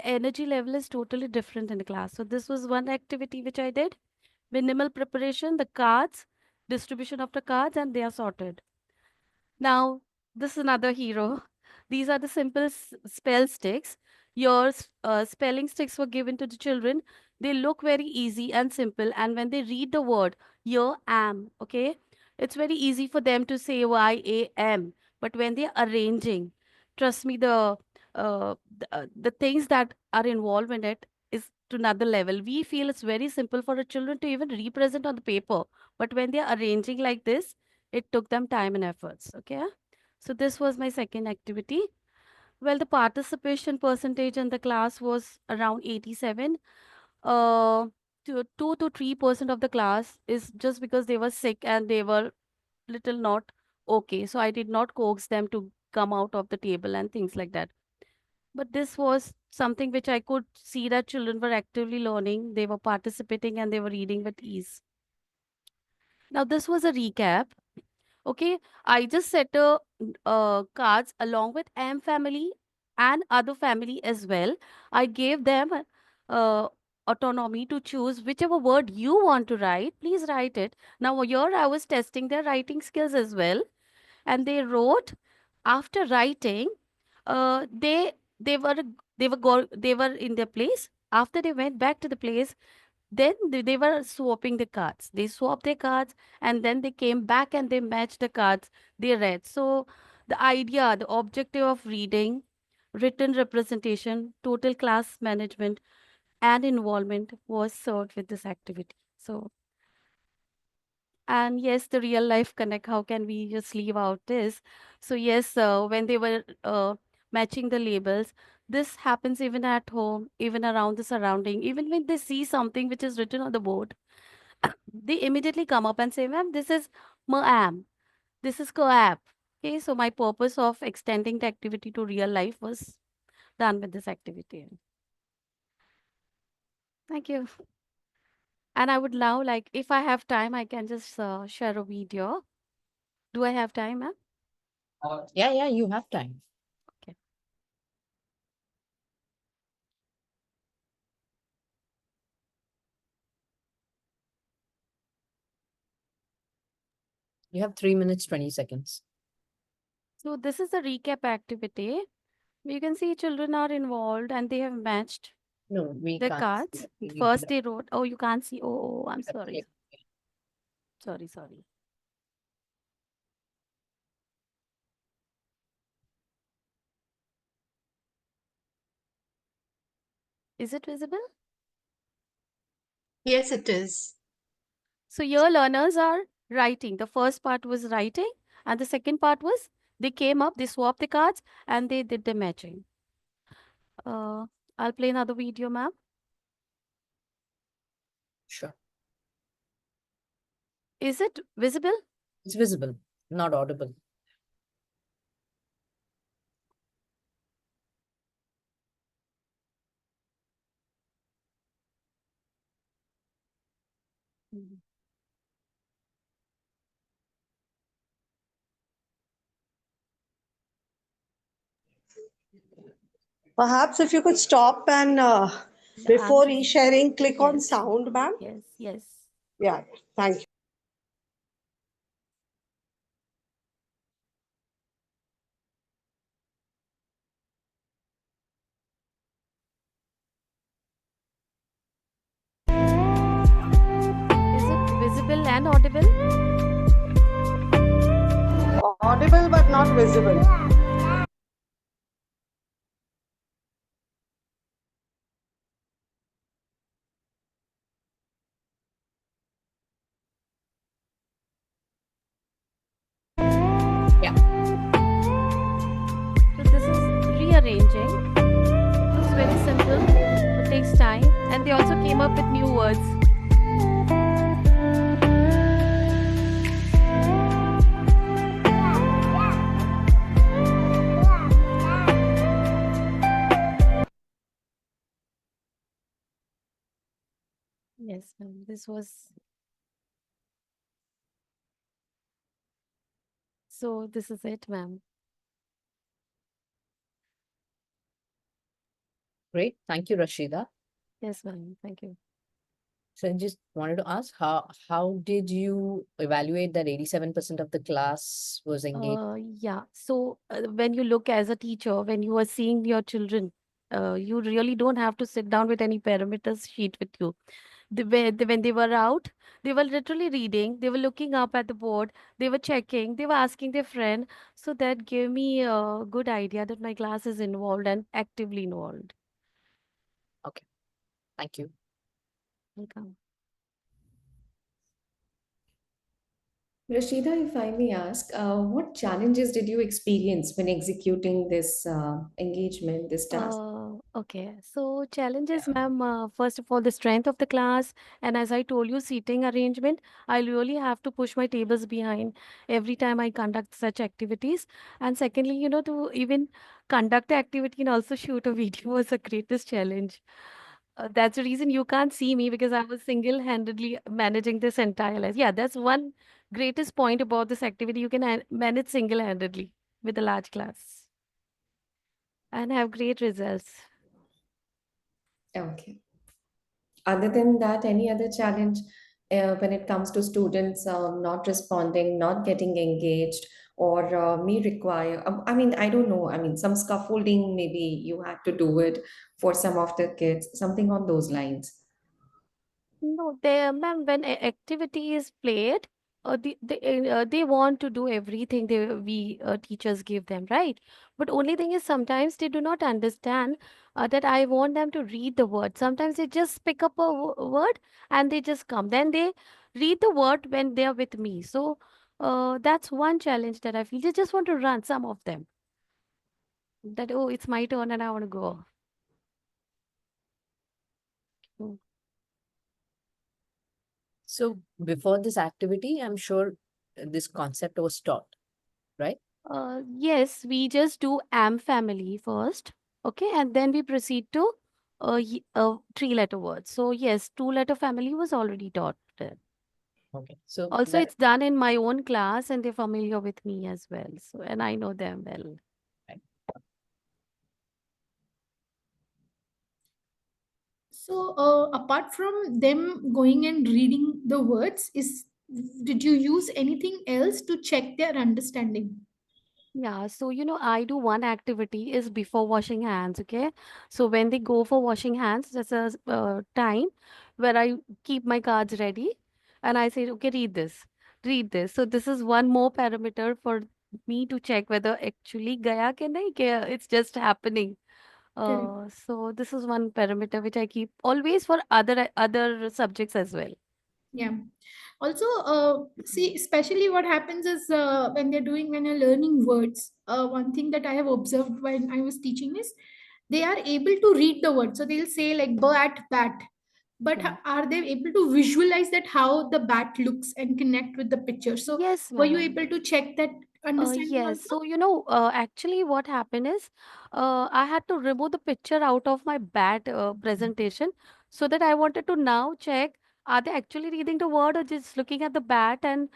energy level is totally different in the class. So this was one activity which I did. Minimal preparation, the cards, distribution of the cards, and they are sorted. Now, this is another hero. These are the simple spell sticks. Your spelling sticks were given to the children. They look very easy and simple. And when they read the word, your am, okay, it's very easy for them to say YAM But when they're arranging, trust me, the things that are involved in it is to another level. We feel it's very simple for a children to even represent on the paper, but when they're arranging like this, it took them time and efforts. Okay, so this was my second activity. Well, the participation percentage in the class was around 87. Uh, 2 to 3% of the class is just because they were sick and they were little not okay. So I did not coax them to come out of the table and things like that. But this was something which I could see that children were actively learning, they were participating, and they were reading with ease. Now, this was a recap. Okay, I just set cards along with M family and other family as well. I gave them uh, autonomy to choose whichever word you want to write. Please write it. Now here I was testing their writing skills as well, and they wrote. After writing, they were in their place. After they went back to the place, then they were swapping the cards. They swapped their cards and then they came back and they matched the cards they read. So the idea, the objective of reading, written representation, total class management, and involvement was served with this activity. So, and yes, the real life connect, how can we just leave out this? So yes, when they were matching the labels, this happens even at home, even around the surrounding, even when they see something which is written on the board, they immediately come up and say, ma'am, this is ma'am, this is co-app. Okay, so my purpose of extending the activity to real life was done with this activity. Thank you. And I would now like, if I have time, I can just share a video. Do I have time, ma'am? Yeah, you have time. Okay. You have 3 minutes, 20 seconds. So this is a recap activity. You can see children are involved and they have matched No, we the can't. cards. see. First they wrote, oh, you can't see. Oh, I'm sorry. Sorry. Is it visible? Yes, it is. So your learners are writing. The first part was writing, and the second part was they came up, they swapped the cards, and they did the matching. I'll play another video, ma'am. Sure. Is it visible? It's visible, not audible. Perhaps if you could stop and Yeah, before I'm just- resharing, click on Yes, sound, ma'am. yes. Yeah, thank you. Is it visible and audible? Audible but not visible. Yeah. So this is rearranging. It's very simple. It takes time. And they also came up with new words. Yes, ma'am. This was. So this is it, ma'am. Great. Thank you, Rashida. Yes, ma'am. Thank you. So I just wanted to ask, how did you evaluate that 87% of the class was engaged? Yeah. So when you look as a teacher, when you are seeing your children, you really don't have to sit down with any parameters sheet with you. when they were out, they were literally reading, they were looking up at the board, they were checking, they were asking their friend. So that gave me a good idea that my class is involved and actively involved. Okay, thank you. Welcome. Rashida, if I may ask, what challenges did you experience when executing this engagement, this task? Okay. So challenges, ma'am. First of all, the strength of the class, and as I told you, seating arrangement. I really have to push my tables behind every time I conduct such activities. And secondly, to even conduct the activity and also shoot a video was the greatest challenge. That's the reason you can't see me because I was single-handedly managing this entire life. Yeah, that's one greatest point about this activity. You can manage single-handedly with a large class and have great results. Okay. Other than that, any other challenge when it comes to students not responding, not getting engaged, or may require, I mean, I don't know, I mean, some scaffolding, maybe you had to do it for some of the kids, something on those lines. No, ma'am, when activity is played, they want to do everything we teachers give them, right? But only thing is sometimes they do not understand that I want them to read the word. Sometimes they just pick up a word and they just come. Then they read the word when they are with me. So that's one challenge that I feel. They just want to run, some of them. That, oh, it's my turn and I want to go. Mm. So before this activity, I'm sure this concept was taught, right? Yes, we just do am family first, okay, and then we proceed to three-letter words. So yes, two-letter family was already taught there. Okay, so Also, that it's done in my own class, and they're familiar with me as well. So, and I know them well. right. So, apart from them going and reading the words, did you use anything else to check their understanding? Yeah, so I do one activity is before washing hands, okay? So when they go for washing hands, there's a time where I keep my cards ready and I say, okay, read this. So this is one more parameter for me to check whether actually gaya ke nahi gaya, it's just happening. Correct. So this is one parameter which I keep always for other subjects as well. Yeah. Also, see, especially what happens is when you're learning words, one thing that I have observed when I was teaching is they are able to read the word. So they'll say like bat, but Yeah. are they able to visualize that how the bat looks and connect with the picture? So Yes, were you ma'am. able to check that understanding Yes. also? So, actually, what happened is I had to remove the picture out of my bad presentation so that I wanted to now check are they actually reading the word or just looking at the bat and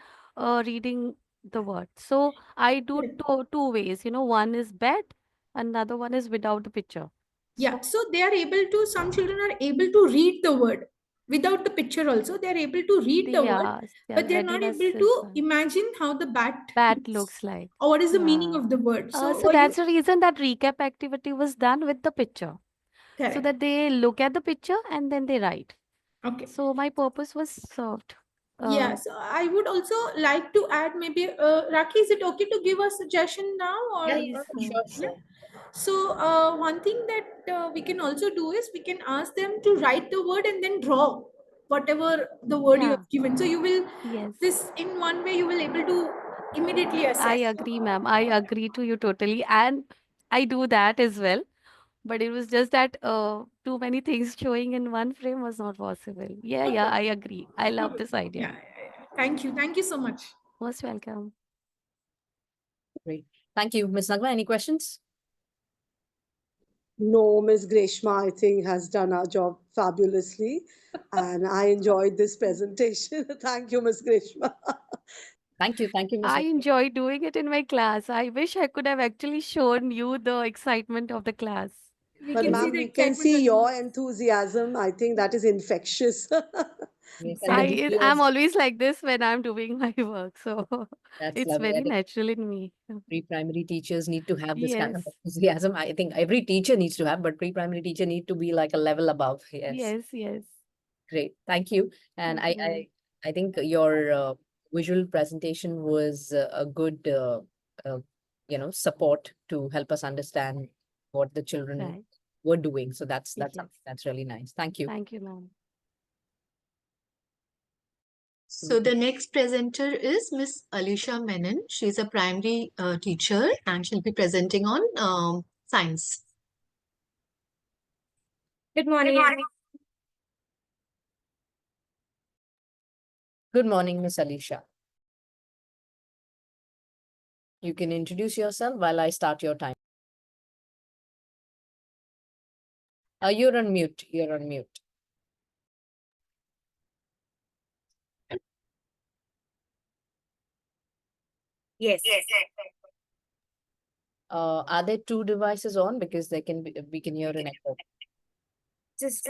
reading the word. So, I do Correct. two ways. One is bat, another one is without the picture. Yeah, So, so they are able to, some children are able to read the word without the picture also. They are able to read the word, their but they are not readiness able is to imagine how the bat bat looks looks like. or what is the meaning Yeah. of the word. So So were you that's the reason that recap activity was done with the picture, so correct? that they look at the picture and then they write. Okay. So my purpose was served. Yeah, so I would also like to add maybe, Raki, is it okay to give a suggestion now Yeah, or yeah, Please, sure, yeah? sure. So one thing that we can also do is we can ask them to write the word and then draw whatever the word you yeah, have given. So you will yes. this in one way you will able to immediately I assess. agree, ma'am. I agree to you totally. And I do that as well. But it was just that too many things showing in one frame was not possible. Yeah, yeah, Okay. I agree. I love Okay. this idea. Yeah. Thank you. Thank you so much. Most welcome. Great. Thank you. Ms. Nagma, any questions? No, Ms. Greshma, I think, has done our job fabulously. And I enjoyed this presentation. Thank you, Ms. Greshma. Thank you, Ms. I Nagma. enjoy doing it in my class. I wish I could have actually shown you the excitement of the class. We But, can see ma'am, the we can excitement see on you. your enthusiasm. I think that is infectious. Yes, and the Exactly. I'm videos, always like this when I'm doing my work, so that's it's lovely. I very think natural in me. pre-primary teachers need to have this kind of Yes, enthusiasm. I think every teacher needs to have, but pre-primary teacher need to be like a level above. Yes. yes, yes. Great. Thank you. And Thank you, ma'am. I think your visual presentation was a good, uh, support to help us understand what the children Right. were doing. So that's Yes. something that's really nice. Thank you. Thank you, ma'am. So the next presenter is Miss Alicia Menon. She's a primary teacher and she'll be presenting on science. Good morning. Good morning, Miss Alicia. You can introduce yourself while I start your time. You're on mute. You're on mute. Yes. Are there two devices on? Because they can be, we can hear an echo. Just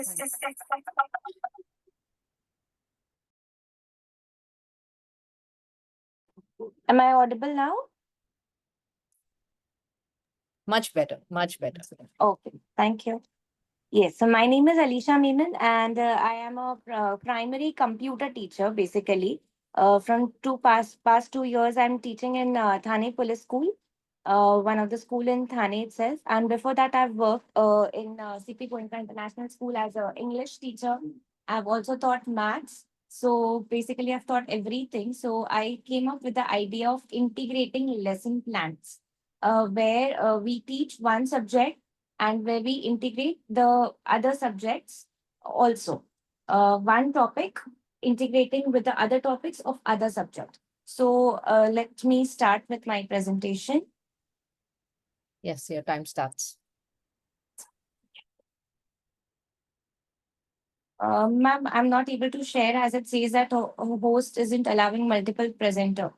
Am I audible now? Much better. Much better. Okay, thank you. Yes, so my name is Alicia Menon, and I am a primary computer teacher. Basically, from past 2 years, I'm teaching in Thane Police School, one of the school in Thane itself. And before that, I've worked in CP Goenka International School as a English teacher. I've also taught maths. So basically, I've taught everything. So I came up with the idea of integrating lesson plans, where we teach one subject and where we integrate the other subjects also. One topic integrating with the other topics of other subject. So let me start with my presentation. Yes, your time starts. Ma'am, I'm not able to share as it says that host isn't allowing multiple presenter.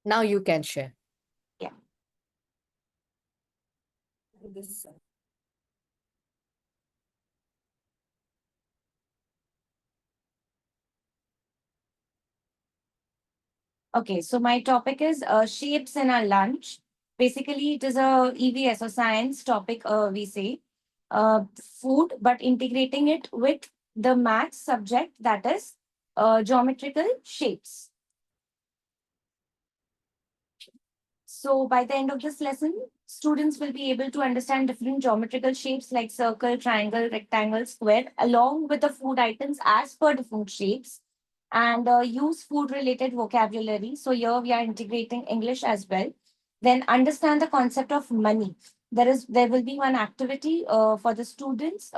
Now you can share. Yeah. Okay, so my topic is shapes in our lunch. Basically, it is a EVS or science topic, we say. Food, but integrating it with the maths subject, that is geometrical shapes. So by the end of this lesson, students will be able to understand different geometrical shapes like circle, triangle, rectangle, square, along with the food items as per the food shapes, and use food related vocabulary. So here we are integrating English as well. Then understand the concept of money. There will be one activity for the students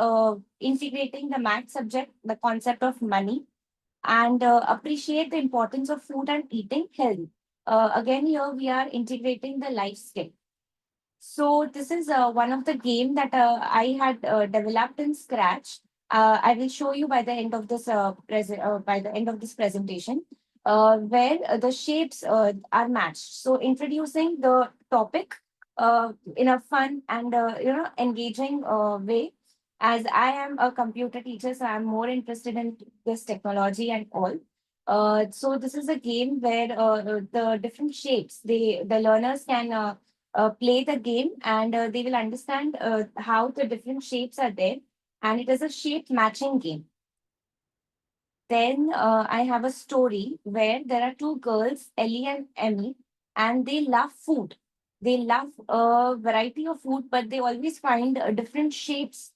integrating the math subject, the concept of money, and appreciate the importance of food and eating healthy. Again, here we are integrating the life skill. So this is one of the game that I had developed in Scratch. I will show you by the end of this presentation, where the shapes are matched. So introducing the topic in a fun and engaging way. As I am a computer teacher, so I'm more interested in this technology and all. So this is a game where the different shapes the learners can play the game, and they will understand how the different shapes are there, and it is a shape matching game. Then I have a story where there are two girls, Ellie and Emmy, and they love food. They love a variety of food, but they always find different shapes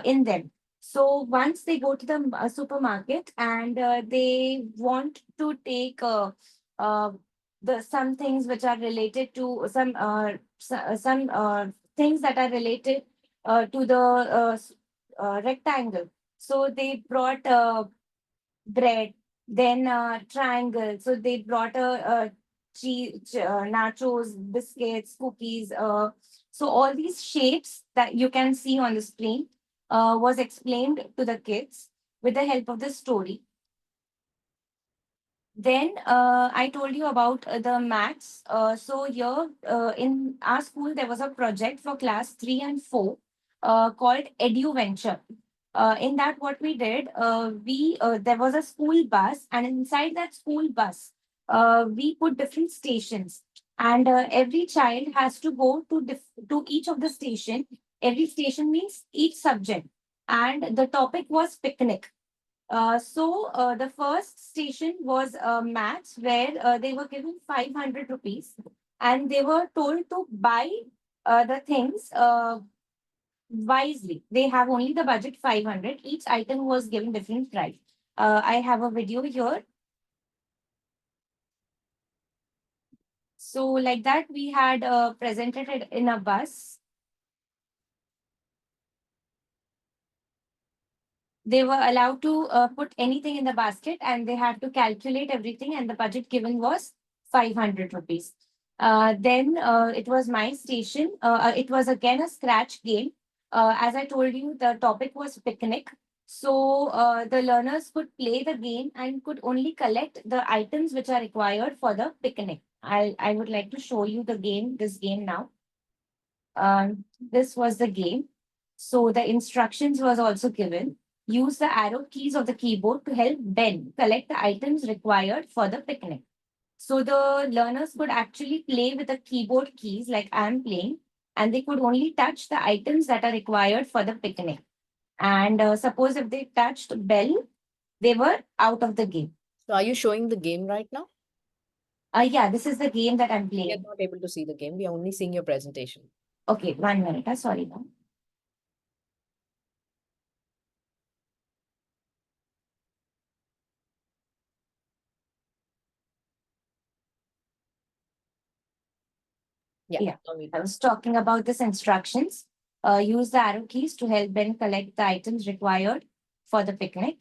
in them. So once they go to the supermarket and they want to take uh, the some things which are related to some things that are related to the rectangle. So they brought bread, then triangle. So they brought cheese, nachos, biscuits, cookies. So all these shapes that you can see on the screen was explained to the kids with the help of the story. Then I told you about the maths. So here in our school, there was a project for class 3 and 4 called EduVenture. In that, what we did, we there was a school bus, and inside that school bus, we put different stations, and every child has to go to each of the station. Every station means each subject. and the topic was picnic. The first station was maths, where they were given 500 rupees and they were told to buy the things wisely. They have only the budget 500. Each item was given different price. I have a video here. So like that, we had presented it in a bus. They were allowed to put anything in the basket and they had to calculate everything, and the budget given was 500 rupees. Then it was my station. It was again a scratch game. As I told you, the topic was picnic. So the learners could play the game and could only collect the items which are required for the picnic. I would like to show you this game now. This was the game. So the instructions was also given. Use the arrow keys of the keyboard to help Ben collect the items required for the picnic. So the learners could actually play with the keyboard keys like I'm playing, and they could only touch the items that are required for the picnic. And suppose if they touched bell, they were out of the game. So are you showing the game right now? Yeah, this is the game that I'm We are playing. not able to see the game. We are only seeing your presentation. Okay, 1 minute. Sorry, no. Yeah. I was talking about this instructions. Use the arrow keys to help Ben collect the items required for the picnic.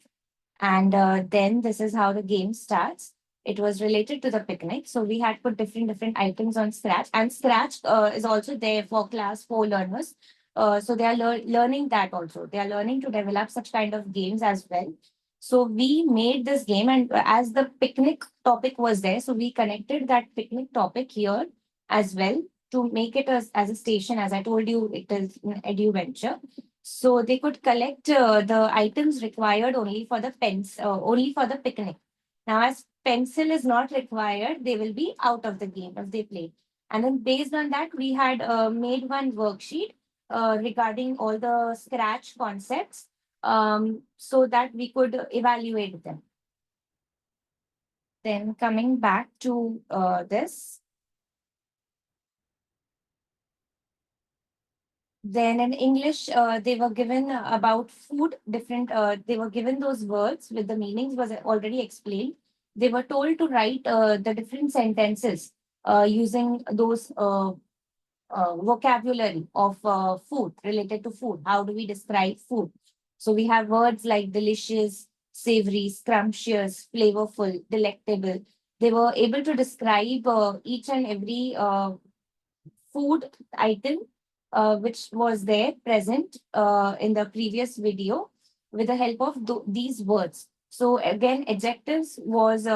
And then this is how the game starts. It was related to the picnic. So we had put different items on Scratch. And Scratch is also there for class 4 learners. So they are learning that also. They are learning to develop such kind of games as well. So we made this game, and as the picnic topic was there, so we connected that picnic topic here as well to make it as a station. As I told you, it is an edu venture. So they could collect the items required only for the only for the picnic. Now, as pencil is not required, they will be out of the game if they play. And then based on that, we had made one worksheet regarding all the scratch concepts, so that we could evaluate them. Then coming back to this. Then in English, they were given about food, they were given those words with the meanings was already explained. They were told to write the different sentences using those vocabulary of food, related to food. How do we describe food? So we have words like delicious, savory, scrumptious, flavorful, delectable. They were able to describe each and every food item which was there present in the previous video with the help of these words. So again, adjectives was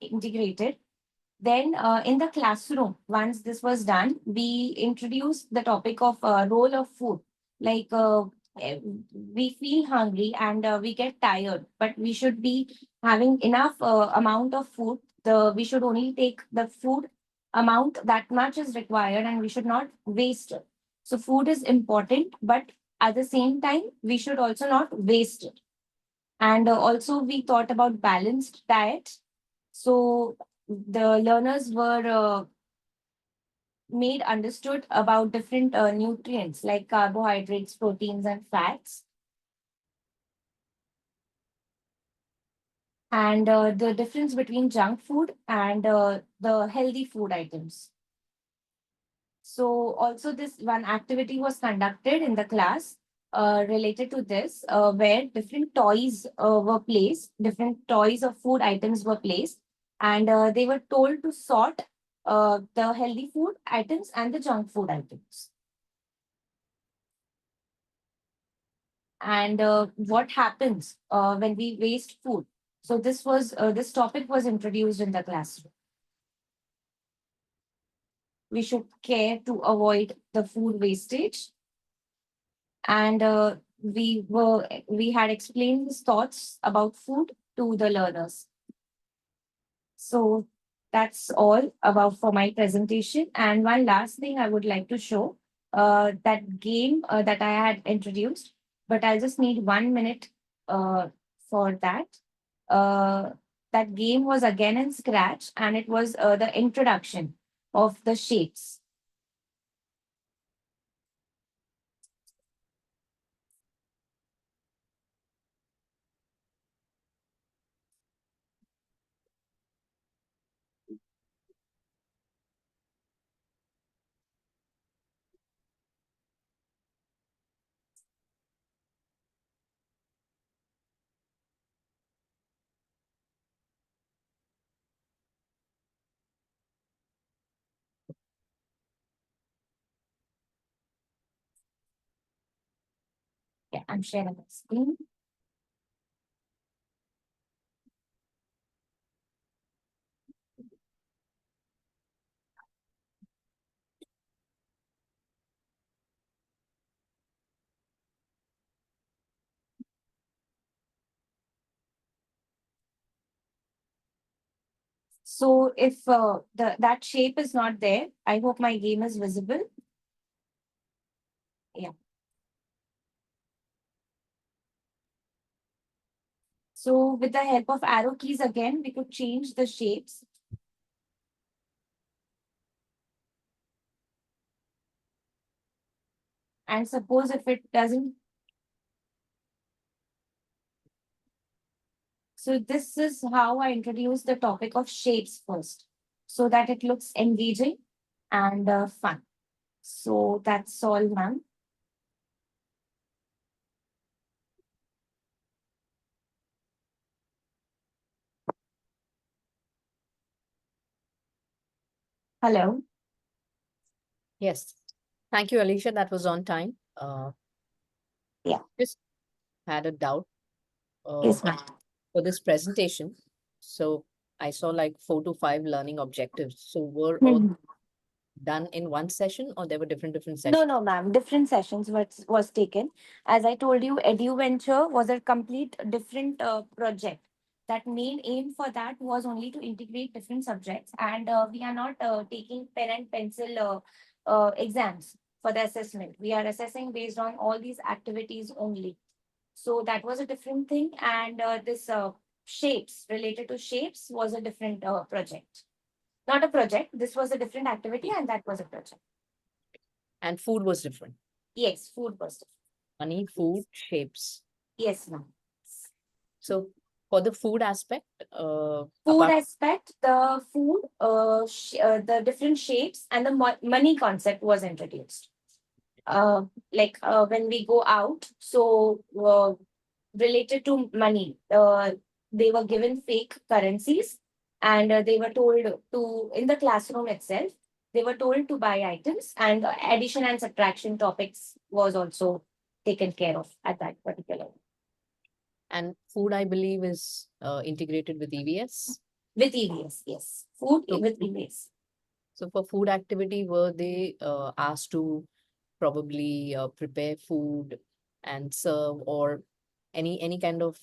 integrated. Then in the classroom, once this was done, we introduced the topic of role of food. Like we feel hungry and we get tired, but we should be having enough amount of food. We should only take the food amount that much is required, and we should not waste it. So food is important, but at the same time, we should also not waste it. And also we thought about balanced diet. So the learners were made understood about different nutrients like carbohydrates, proteins, and fats. And the difference between junk food and the healthy food items. So also this one activity was conducted in the class related to this, where different toys were placed, different toys of food items were placed, and they were told to sort the healthy food items and the junk food items. And what happens when we waste food? So this topic was introduced in the classroom. We should care to avoid the food wastage. And we had explained his thoughts about food to the learners. So that's all about for my presentation. And one last thing I would like to show, that game that I had introduced. but I'll just need 1 minute for that. That game was again in Scratch, and it was the introduction of the shapes. Yeah, I'm sharing the screen. So if that shape is not there, I hope my game is visible. Yeah. So with the help of arrow keys again, we could change the shapes. And suppose if it doesn't. So this is how I introduce the topic of shapes first, so that it looks engaging and fun. So that's all, ma'am. Hello. Yes. Thank you, Alicia. That was on time. Yeah. Just had a doubt Yes, ma'am. for this presentation. So I saw like 4 to 5 learning objectives. So were all Mhm. done in one session, or there were different No, sessions? no, ma'am. Different sessions was taken. As I told you, EduVenture was a complete different project. That main aim for that was only to integrate different subjects, and we are not taking pen and pencil exams for the assessment. We are assessing based on all these activities only. So that was a different thing, and this shapes related to shapes was a different project. Not a project. This was a different activity, and that was a project. And food was different. Yes, food was different. Money, food, shapes. Yes, ma'am. So for the food aspect, Food apart aspect, the food, the different shapes, and the money concept was introduced. Like when we go out, so related to money, they were given fake currencies, and they were told to, in the classroom itself, they were told to buy items, and addition and subtraction topics was also taken care of at that particular. and food, I believe, is integrated with EVS. With EVS, yes. Food So- with EVS. So for food activity, were they asked to probably prepare food and serve, or any kind of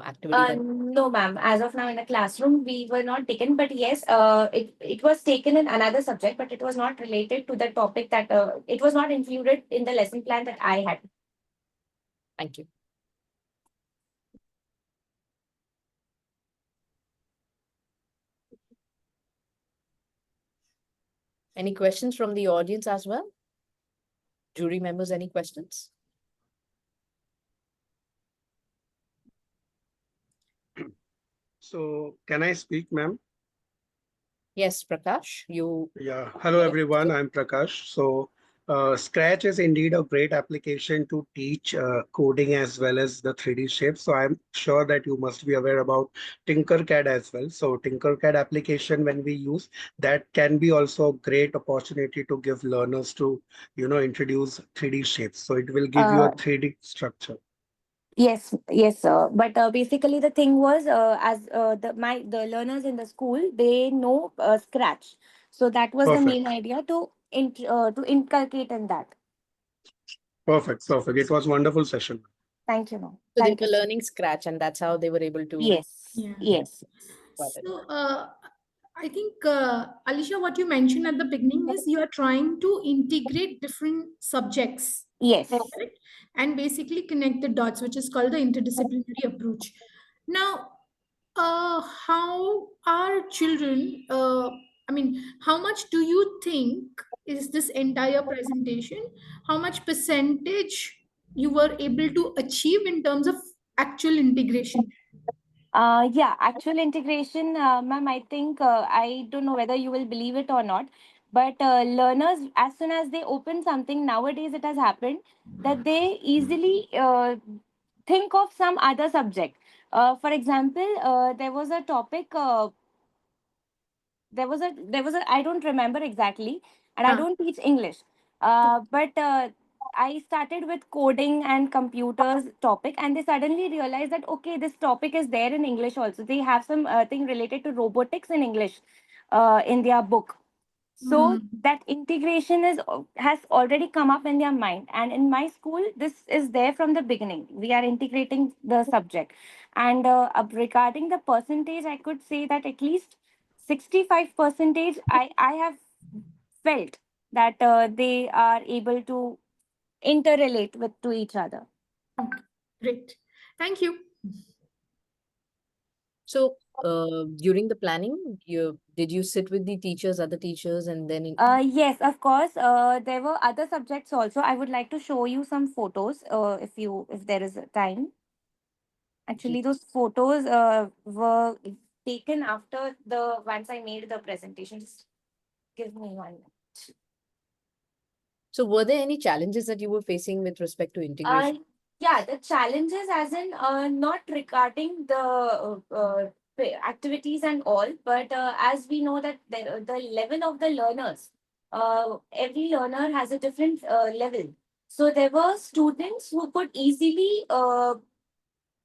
activity that No, ma'am. As of now, in the classroom, we were not taken. But yes, it was taken in another subject, but it was not related to the topic that it was not included in the lesson plan that I had. Thank you. Any questions from the audience as well? Jury members, any questions? So can I speak, ma'am? Yes, Prakash, you. Yeah. Hello, everyone. I'm Prakash. So Scratch is indeed a great application to teach coding as well as the 3D shapes. So I'm sure that you must be aware about Tinkercad as well. So Tinkercad application, when we use that, can be also a great opportunity to give learners to, introduce 3D shapes. So it will give you a 3D structure. Yes, yes, sir. But basically, the thing was, as the learners in the school, they know Scratch, so that was the Perfect. main idea to inculcate in that. Perfect. Perfect. It was wonderful session. Thank you, ma'am. So they Thank were you, sir. learning Scratch, and that's how they were able to. Yes, Yeah. yes. Got it. So I think, Alicia, what you mentioned at the beginning is you are trying to integrate different subjects, Yes. correct? And basically connect the dots, which is called the interdisciplinary approach. Now, how are children, I mean, how much do you think is this entire presentation? How much percentage you were able to achieve in terms of actual integration? Yeah, actual integration, ma'am, I think, I don't know whether you will believe it or not, but learners, as soon as they open something, nowadays it has happened that they easily think of some other subject. For example, there was a topic, there was a I don't remember exactly, and I Huh. don't teach English. But I started with coding and computers topic, and they suddenly realized that okay, this topic is there in English also. They have some thing related to robotics in English in their book. So Mm. that integration is has already come up in their mind, and in my school, this is there from the beginning. We are integrating the subject, and regarding the percentage, I could say that at least 65 percentage. I have felt that they are able to interrelate with to each other. Okay, great. Thank you. So, during the planning, did you sit with the teachers, other teachers, and then Yes, of course. There were other subjects also. I would like to show you some photos if there is a time. Actually, those photos were taken after the once I made the presentation. Just give me one minute. So, were there any challenges that you were facing with respect to integration? Yeah, the challenges as in not regarding the activities and all, but as we know that the level of the learners, every learner has a different level. So there were students who could easily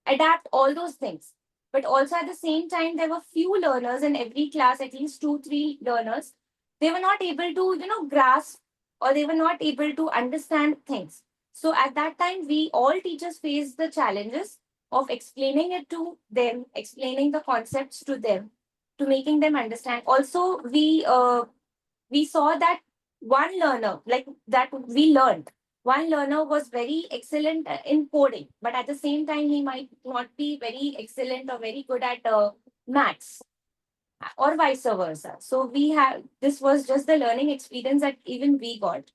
adapt all those things. But also at the same time, there were few learners in every class, at least two, three learners. They were not able to, grasp, or they were not able to understand things. So at that time, we all teachers faced the challenges of explaining it to them, explaining the concepts to them, to making them understand. Also, we saw that one learner, like that we learned, one learner was very excellent in coding, but at the same time, he might not be very excellent or very good at maths or vice versa. So this was just the learning experience that even we got.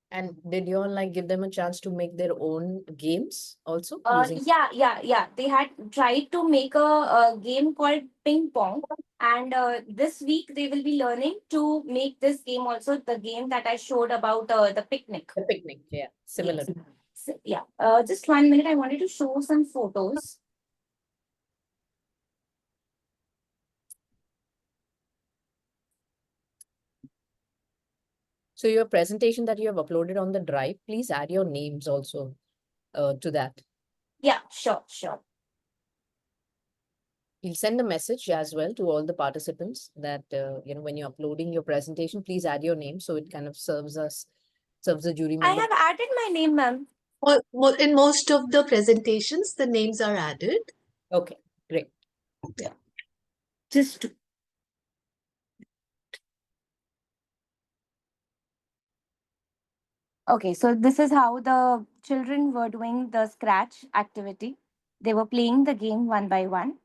And did you all like give them a chance to make their own games also Yeah. They had tried to make a game called ping pong, and this week they will be learning to make this game also. The game that I showed about the picnic. the picnic? Yeah, similar. Yes. So, yeah. Just 1 minute. I wanted to show some photos. So, your presentation that you have uploaded on the drive, please add your names also to that. Yeah. Sure. We'll send a message as well to all the participants that when you're uploading your presentation, please add your name so it kind of serves the jury I member. have added my name, ma'am. In most of the presentations, the names are added. Okay, great. Yeah. Just to Okay, so this is how the children were doing the scratch activity. They were playing the game one by one.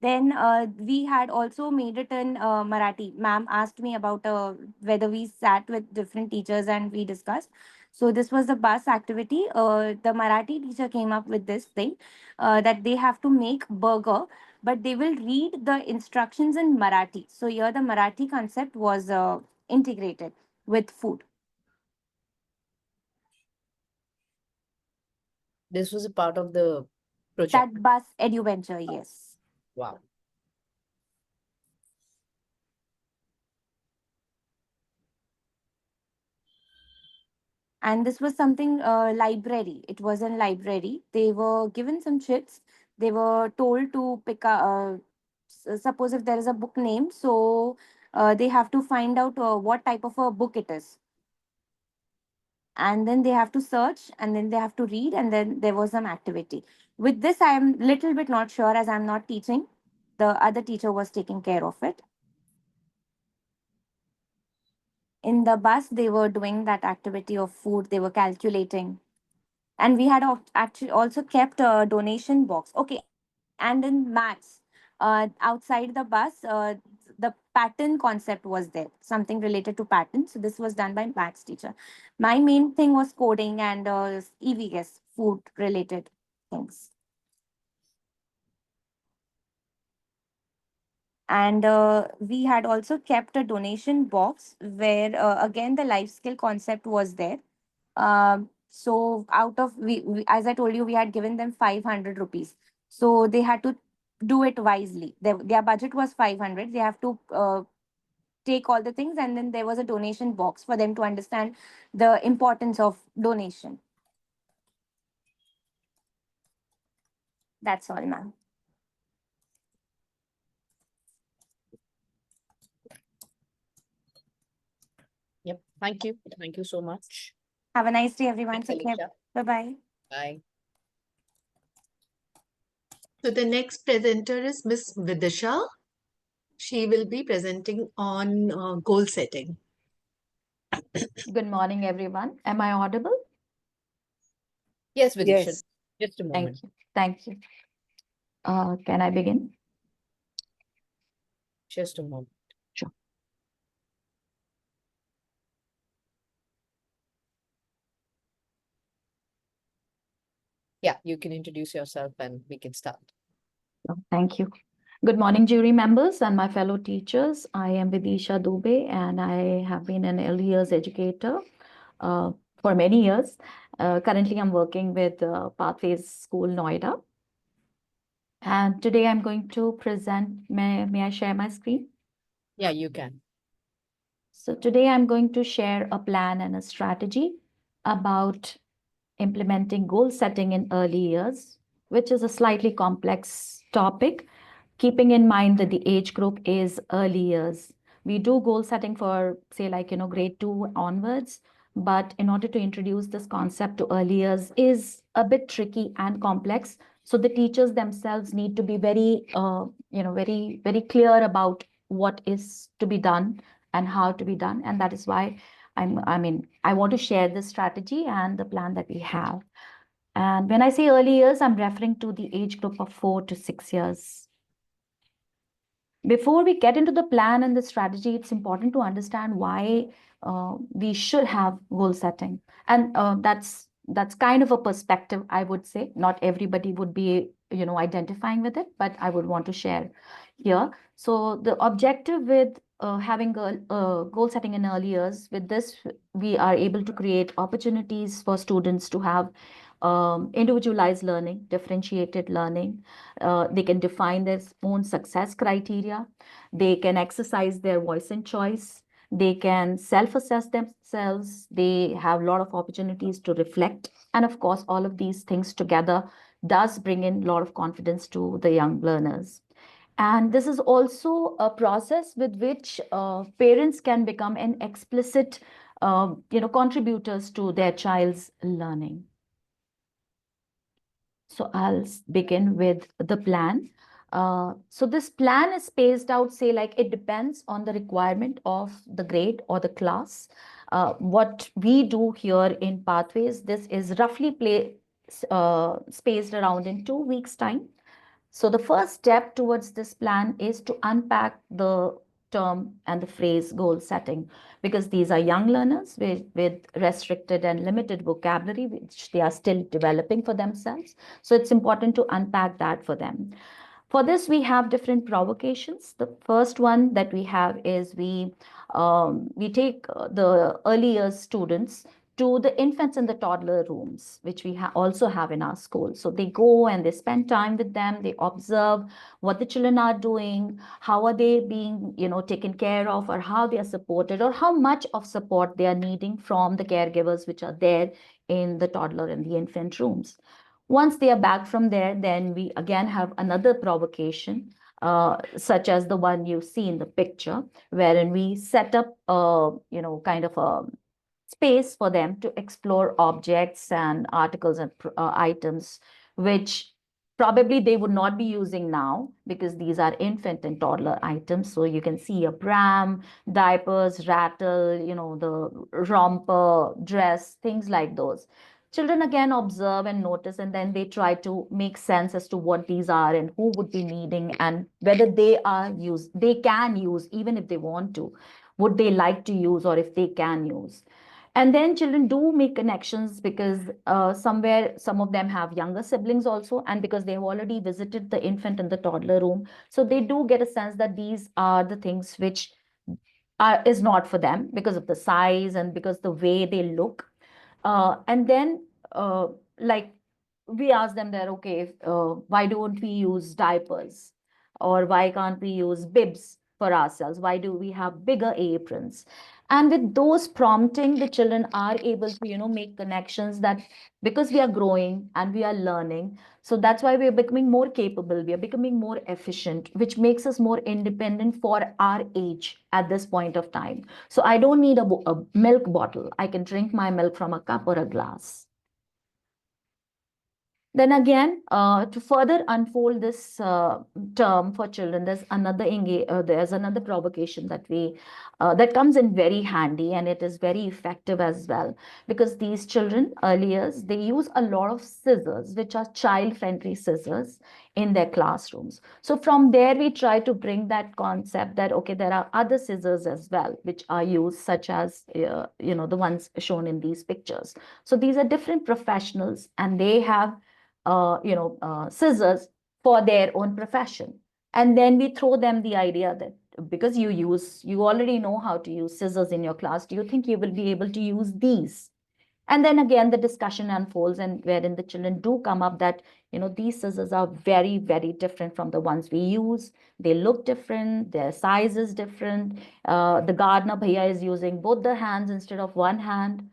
Then we had also made it in Marathi. Ma'am asked me about whether we sat with different teachers and we discussed. So this was the bus activity. The Marathi teacher came up with this thing that they have to make burger, but they will read the instructions in Marathi. So here the Marathi concept was integrated with food. This was a part of the project. That bus adventure, yes. Wow. And this was something library. It was in library. They were given some chips. They were told to pick a suppose if there is a book name, so they have to find out what type of a book it is. and then they have to search, and then they have to read, and then there was some activity. With this, I am little bit not sure as I'm not teaching. The other teacher was taking care of it. In the bus, they were doing that activity of food, they were calculating. And we had actually also kept a donation box. Okay, and in maths, outside the bus, the pattern concept was there, something related to pattern. So this was done by maths teacher. My main thing was coding and EVS, food related things. And we had also kept a donation box where again the life skill concept was there. So out of as I told you, we had given them 500 rupees. So they had to do it wisely. Their budget was 500. They have to take all the things, and then there was a donation box for them to understand the importance of donation. That's all, ma'am. Yep. Thank you. Thank you so much. Have a nice day, everyone. Thanks, Take care. Alicia. Bye-bye. Bye. So the next presenter is Miss Vidisha. She will be presenting on goal setting. Good morning, everyone. Am I audible? Yes, Vidisha. Yes. Just a moment. Thank you. Thank you. Can I begin? Just a moment. Sure. Yeah, you can introduce yourself and we can start. Thank you. Good morning, jury members and my fellow teachers. I am Vidisha Dubey, and I have been an early years educator for many years. Currently, I'm working with Pathways School, Noida. And today I'm going to present, may I share my screen? Yeah, you can. So today I'm going to share a plan and a strategy about implementing goal setting in early years, which is a slightly complex topic, keeping in mind that the age group is early years. We do goal setting for, say, like, grade 2 onwards, but in order to introduce this concept to early years is a bit tricky and complex. So the teachers themselves need to be very, very clear about what is to be done and how to be done. And that is why I want to share this strategy and the plan that we have. And when I say early years, I'm referring to the age group of 4 to 6 years. Before we get into the plan and the strategy, it's important to understand why we should have goal setting. And that's kind of a perspective, I would say. Not everybody would be, identifying with it, but I would want to share here. So the objective with having goal setting in early years, with this, we are able to create opportunities for students to have individualized learning, differentiated learning. They can define their own success criteria. They can exercise their voice and choice. They can self-assess themselves. They have a lot of opportunities to reflect. And of course, all of these things together does bring in a lot of confidence to the young learners. And this is also a process with which parents can become an explicit, contributors to their child's learning. So I'll begin with the plan. So this plan is spaced out, say, like it depends on the requirement of the grade or the class. What we do here in Pathways, this is roughly spaced around in 2 weeks' time. So the first step towards this plan is to unpack the term and the phrase goal setting, because these are young learners with restricted and limited vocabulary, which they are still developing for themselves. So it's important to unpack that for them. For this, we have different provocations. The first one that we have is we take the early years students to the infants and the toddler rooms, which we also have in our school. So they go and they spend time with them. They observe what the children are doing, how are they being, taken care of, or how they are supported, or how much of support they are needing from the caregivers which are there in the toddler and the infant rooms. Once they are back from there, then we again have another provocation, such as the one you see in the picture, wherein we set up, kind of a space for them to explore objects and articles and items which probably they would not be using now because these are infant and toddler items. So you can see a pram, diapers, rattle, the romper, dress, things like those. Children again observe and notice, and then they try to make sense as to what these are and who would be needing and whether they can use, even if they want to, would they like to use, or if they can use. And then children do make connections because somewhere some of them have younger siblings also, and because they have already visited the infant and the toddler room, so they do get a sense that these are the things which is not for them because of the size and because the way they look. And then, like, we ask them that, okay, why don't we use diapers? Or why can't we use bibs for ourselves? Why do we have bigger aprons? And with those prompting, the children are able to, make connections that because we are growing and we are learning, so that's why we are becoming more capable, we are becoming more efficient, which makes us more independent for our age at this point of time. So I don't need a milk bottle. I can drink my milk from a cup or a glass. Then again, to further unfold this term for children, there's another provocation that comes in very handy, and it is very effective as well, because these children earlier they use a lot of scissors, which are child-friendly scissors, in their classrooms. So from there, we try to bring that concept that okay, there are other scissors as well, which are used, such as the ones shown in these pictures. So these are different professionals, and they have scissors for their own profession. And then we throw them the idea that because you already know how to use scissors in your class, do you think you will be able to use these? And then again, the discussion unfolds, and wherein the children do come up that, these scissors are very, very different from the ones we use. They look different, their size is different. The gardener bhaiya is using both the hands instead of one hand.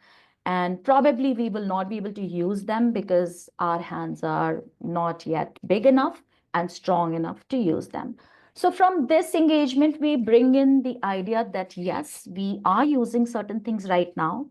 And probably we will not be able to use them because our hands are not yet big enough and strong enough to use them. So from this engagement, we bring in the idea that yes, we are using certain things right now,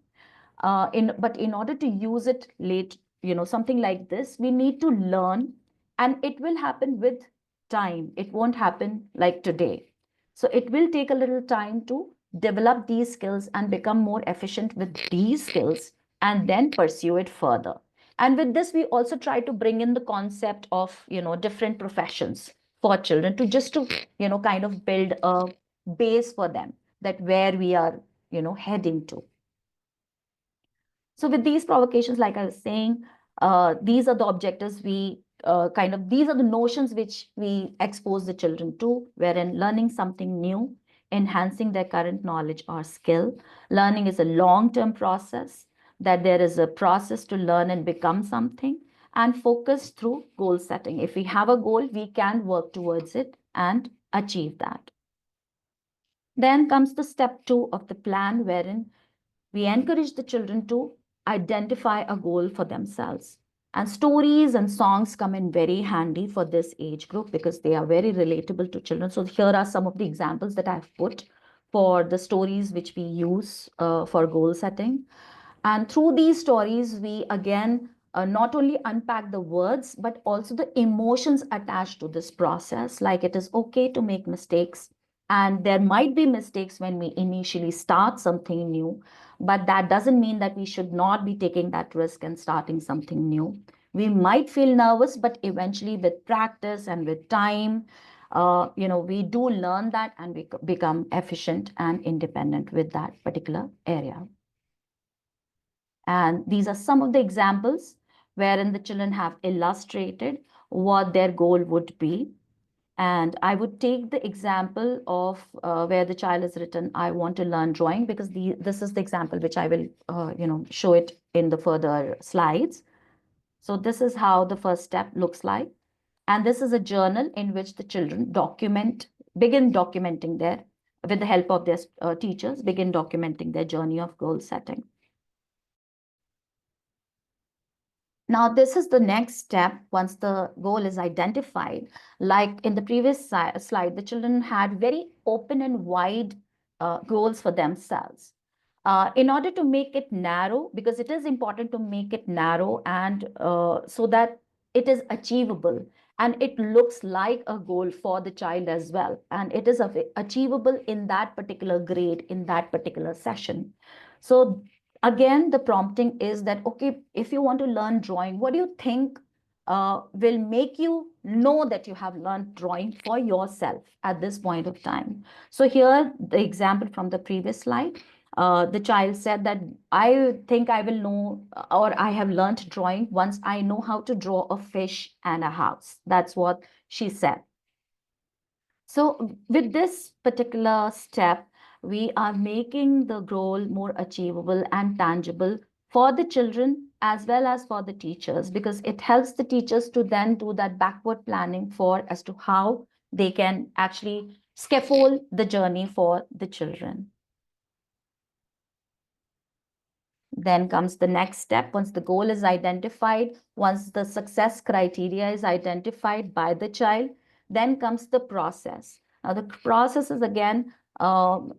but in order to use it late, something like this, we need to learn, and it will happen with time. It won't happen like today. So it will take a little time to develop these skills and become more efficient with these skills, and then pursue it further. And with this, we also try to bring in the concept of, different professions for children, to kind of build a base for them, that where we are, heading to. So with these provocations, like I was saying, these are the objectives these are the notions which we expose the children to, wherein learning something new, enhancing their current knowledge or skill. Learning is a long-term process, that there is a process to learn and become something, and focus through goal setting. If we have a goal, we can work towards it and achieve that. Then comes the step 2 of the plan, wherein we encourage the children to identify a goal for themselves. And stories and songs come in very handy for this age group because they are very relatable to children. So here are some of the examples that I've put for the stories which we use for goal setting. And through these stories, we again not only unpack the words, but also the emotions attached to this process. Like, it is okay to make mistakes. And there might be mistakes when we initially start something new, but that doesn't mean that we should not be taking that risk and starting something new. We might feel nervous, but eventually with practice and with time, we do learn that, and we become efficient and independent with that particular area. And these are some of the examples wherein the children have illustrated what their goal would be. And I would take the example of where the child has written, I want to learn drawing, because this is the example which I will, show it in the further slides. So this is how the first step looks like. And this is a journal in which the children begin documenting with the help of their teachers, begin documenting their journey of goal setting. Now, this is the next step once the goal is identified. Like in the previous slide, the children had very open and wide goals for themselves. In order to make it narrow, because it is important to make it narrow and so that it is achievable and it looks like a goal for the child as well. And it is achievable in that particular grade, in that particular session. So again, the prompting is that, okay, if you want to learn drawing, what do you think will make you know that you have learned drawing for yourself at this point of time? So here, the example from the previous slide, the child said that I think I will know or I have learned drawing once I know how to draw a fish and a house. That's what she said. So with this particular step, we are making the goal more achievable and tangible for the children as well as for the teachers, because it helps the teachers to then do that backward planning for as to how they can actually scaffold the journey for the children. Then comes the next step. Once the goal is identified, once the success criteria is identified by the child, then comes the process. Now, the process is again,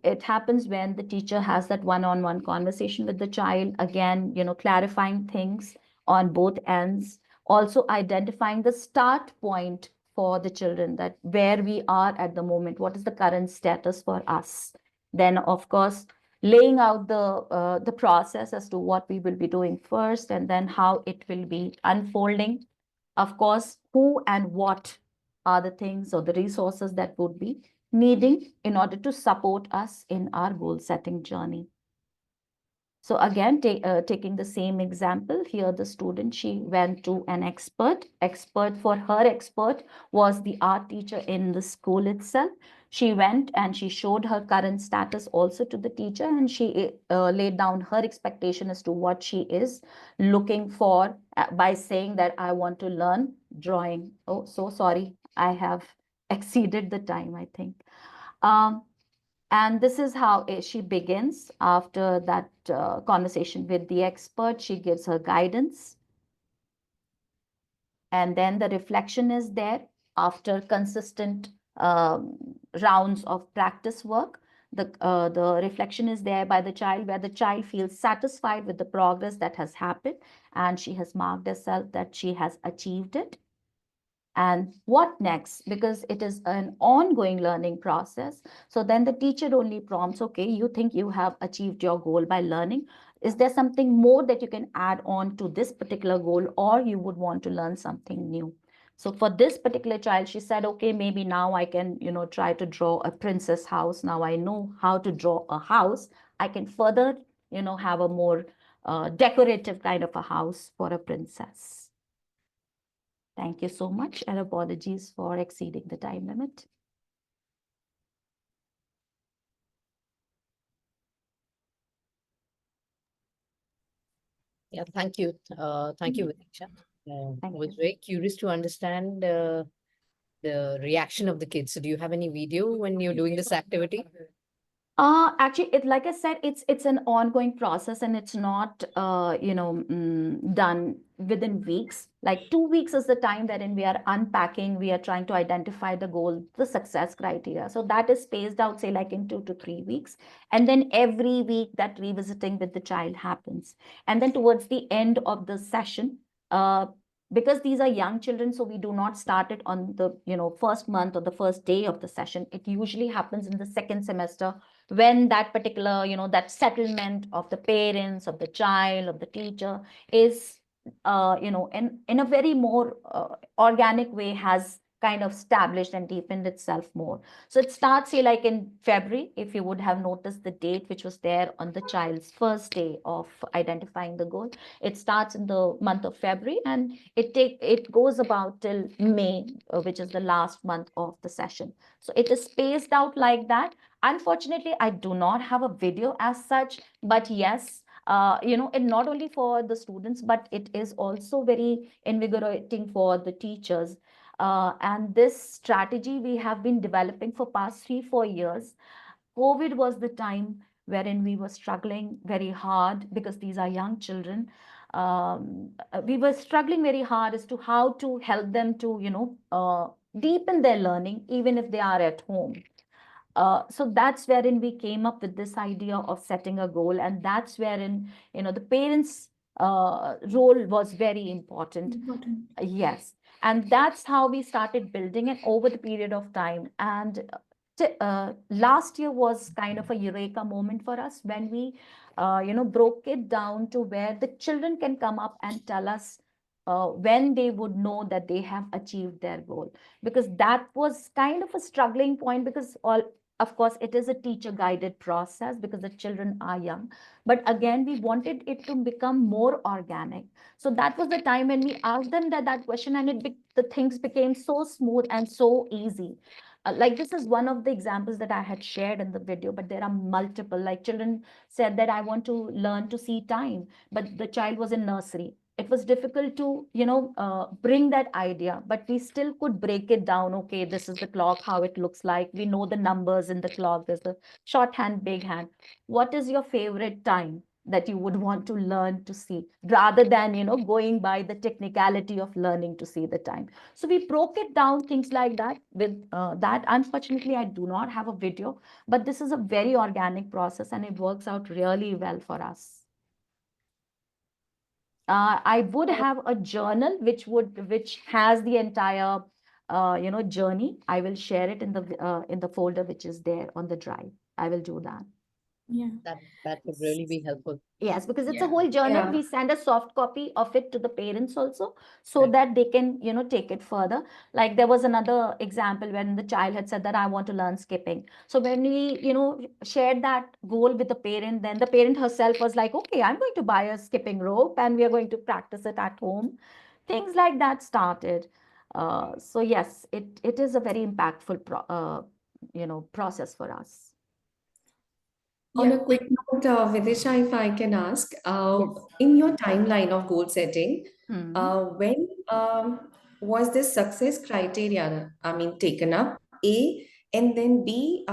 it happens when the teacher has that one-on-one conversation with the child, again, clarifying things on both ends, also identifying the start point for the children, that where we are at the moment, what is the current status for us. Then, of course, laying out the process as to what we will be doing first and then how it will be unfolding. Of course, who and what are the things or the resources that would be needing in order to support us in our goal setting journey. So again, taking the same example here, the student, she went to an expert. For her, expert was the art teacher in the school itself. She went and she showed her current status also to the teacher, and she laid down her expectation as to what she is looking for by saying that I want to learn drawing. Oh, so sorry, I have exceeded the time, I think. And this is how she begins. After that conversation with the expert, she gives her guidance. And then the reflection is there after consistent rounds of practice work. The reflection is there by the child, where the child feels satisfied with the progress that has happened, and she has marked herself that she has achieved it. And what next? Because it is an ongoing learning process. So then the teacher only prompts, okay, you think you have achieved your goal by learning. Is there something more that you can add on to this particular goal, or you would want to learn something new? So for this particular child, she said, okay, maybe now I can, try to draw a princess house. Now I know how to draw a house. I can further, have a more decorative kind of a house for a princess. Thank you so much, and apologies for exceeding the time limit. Yeah, thank you. Thank you, Vidisha. I was you. very curious to understand the reaction of the kids. So do you have any video when you're doing this activity? Actually, like I said, it's an ongoing process, and it's not done within weeks. Like 2 weeks is the time wherein we are unpacking, we are trying to identify the goal, the success criteria. So that is spaced out, say, like in 2 to 3 weeks. And then every week that revisiting with the child happens. And then towards the end of the session, because these are young children, so we do not start it on the first month or the first day of the session. It usually happens in the second semester, when that particular that settlement of the parents, of the child, of the teacher is in a very more organic way has kind of established and deepened itself more. So it starts, say, like in February, if you would have noticed the date which was there on the child's first day of identifying the goal. It starts in the month of February, and it goes about till May, which is the last month of the session. So it is spaced out like that. Unfortunately, I do not have a video as such, but yes, and not only for the students, but it is also very invigorating for the teachers. And this strategy we have been developing for past 3-4 years. COVID was the time wherein we were struggling very hard, because these are young children. We were struggling very hard as to how to help them to, deepen their learning, even if they are at home. So that's wherein we came up with this idea of setting a goal, and that's wherein, the parents' role was very important. Important. Yes. And that's how we started building it over the period of time. And last year was kind of a eureka moment for us when we, broke it down to where the children can come up and tell us when they would know that they have achieved their goal. Because that was kind of a struggling point, because of course, it is a teacher guided process because the children are young. But again, we wanted it to become more organic. So that was the time when we asked them that question, and the things became so smooth and so easy. Like, this is one of the examples that I had shared in the video, but there are multiple. Like, children said that I want to learn to see time, but the child was in nursery. It was difficult to, bring that idea, but we still could break it down. Okay, this is the clock, how it looks like. We know the numbers in the clock. There's the shorthand, big hand. What is your favorite time that you would want to learn to see, rather than, going by the technicality of learning to see the time? So we broke it down, things like that. With that, unfortunately, I do not have a video, but this is a very organic process and it works out really well for us. I would have a journal which has the entire journey. I will share it in the folder which is there on the drive. I will do that. Yeah. That would really be helpful. Yes, because it's a Yeah. whole journal. Yeah. We send a soft copy of it to the parents also, so Right. that they can, take it further. Like, there was another example when the child had said that I want to learn skipping. So when we, shared that goal with the parent, then the parent herself was like, okay, I'm going to buy a skipping rope and we are going to practice it at home. Things like that started. So yes, it is a very impactful process for us. On Yeah. a quick note, Vidisha, if I can ask, Yes. in your timeline of goal setting, Hmm. when was this success criteria, I mean, taken up? A, and then B,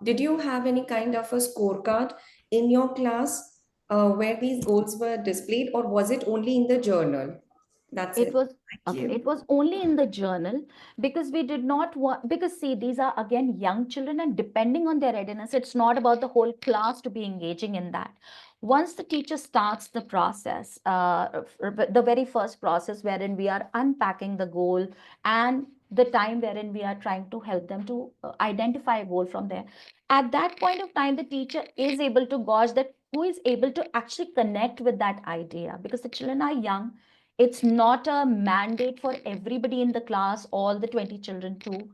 did you have any kind of a scorecard in your class where these goals were displayed, or was it only in the journal? That's It it. was Thank okay. you. It was only in the journal, because we did not want, because see, these are again young children, and depending on their readiness, it's not about the whole class to be engaging in that. Once the teacher starts the process, the very first process wherein we are unpacking the goal, and the time wherein we are trying to help them to identify a goal from there. At that point of time, the teacher is able to gauge that who is able to actually connect with that idea, because the children are young. It's not a mandate for everybody in the class, all the 20 children, to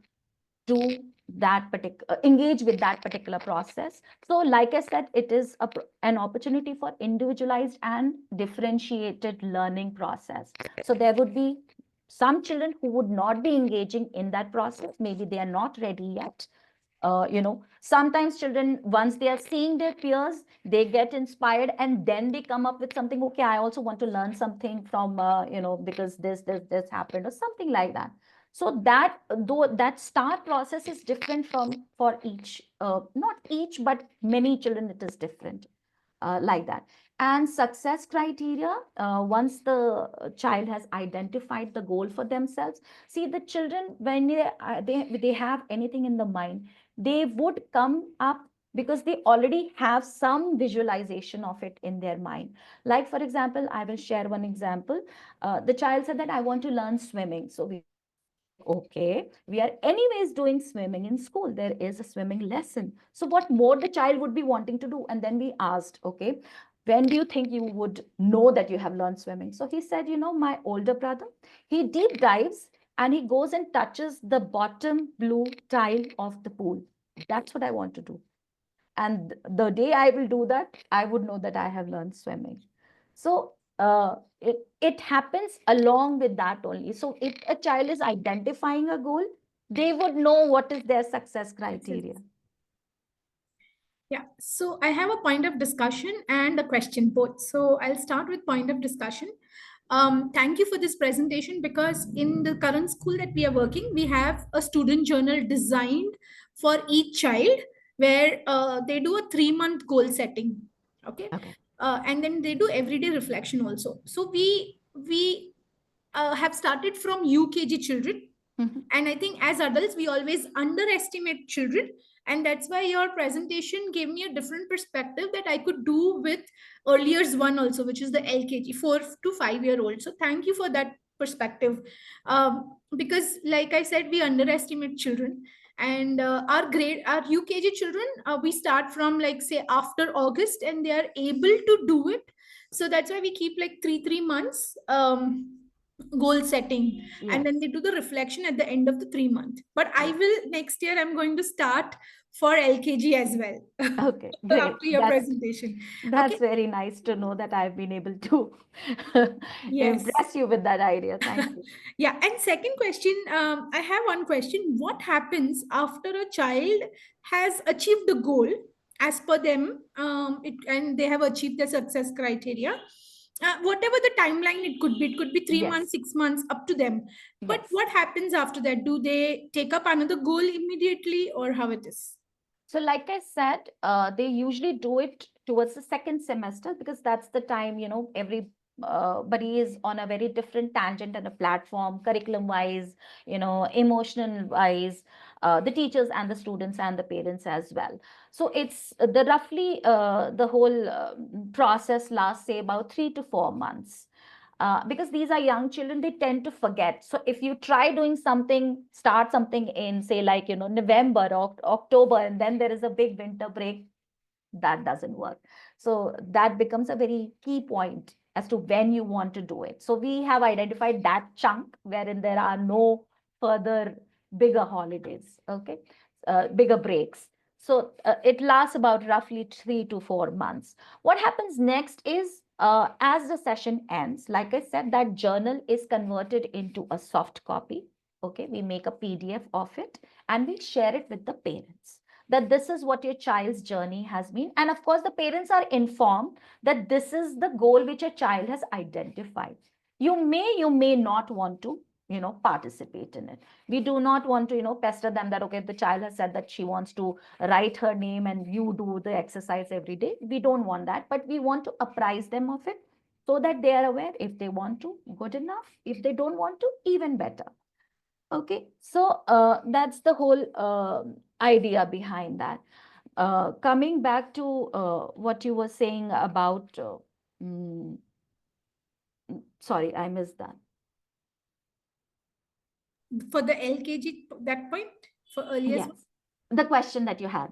do that particular engage with that particular process. So like I said, it is an opportunity for individualized and differentiated learning process. So there would be some children who would not be engaging in that process. Maybe they are not ready yet. Sometimes children, once they are seeing their peers, they get inspired, and then they come up with something. Okay, I also want to learn something from, because this happened, or something like that. So that, though that start process is different for each, not each, but many children, it is different, like that. And success criteria, once the child has identified the goal for themselves. See, the children, when they have anything in the mind, they would come up because they already have some visualization of it in their mind. Like, for example, I will share one example. The child said that I want to learn swimming. So we were like, okay, we are anyways doing swimming in school. There is a swimming lesson. So what more the child would be wanting to do? And then we asked, okay, when do you think you would know that you have learned swimming? So he said, my older brother, he deep dives and he goes and touches the bottom blue tile of the pool. That's what I want to do. And the day I will do that, I would know that I have learned swimming. So it happens along with that only. So if a child is identifying a goal, they would know what is their success criteria. Yeah, so I have a point of discussion and a question both. So I'll start with point of discussion. Thank you for this presentation, because in the current school that we are working, we have a student journal designed for each child, where they do a 3-month goal setting. Okay. Okay. And then they do everyday reflection also. So we have started from UKG children. Mhm. And I think as adults, we always underestimate children, And that's why your presentation gave me a different perspective that I could do with earlier's one also, which is the LKG, 4 to 5 year old. So thank you for that perspective. Because like I said, we underestimate children. And our UKG children, we start from like say after August, and they are able to do it. So that's why we keep like 3 months goal setting, and then Yes. they do the reflection at the end of the 3 month. But I will next year, I'm going to start for LKG as well. Okay, great. After your presentation. Okay. That's very nice to know that I've been able to Yes. impress you with that idea. Thank you. Yeah. And second question, I have one question. What happens after a child has achieved the goal as per them, and they have achieved the success criteria? Whatever the timeline it could be 3 months, Yes, 6 months, up to them. But yes. what happens after that? Do they take up another goal immediately, or how it is? So, like I said, they usually do it towards the second semester because that's the time, everybody is on a very different tangent and a platform, curriculum wise, emotional wise, the teachers and the students and the parents as well. So, it's the roughly the whole process lasts, say, about 3 to 4 months. Because these are young children, they tend to forget. So if you try doing something, start something in, say, like, November or October, and then there is a big winter break, that doesn't work. So that becomes a very key point as to when you want to do it. So we have identified that chunk wherein there are no further bigger holidays, okay, bigger breaks. So it lasts about roughly 3 to 4 months. What happens next is, as the session ends, like I said, that journal is converted into a soft copy. Okay, we make a PDF of it and we share it with the parents, that this is what your child's journey has been. And of course, the parents are informed that this is the goal which a child has identified. You may not want to, participate in it. We do not want to, pester them that, okay, if the child has said that she wants to write her name and you do the exercise every day. We don't want that, but we want to apprise them of it so that they are aware. If they want to, good enough. If they don't want to, even better. Okay, so that's the whole idea behind that. Coming back to what you were saying about, mm, sorry, I missed that. For the LKG, that point, for earliest. Yes, the question that you had.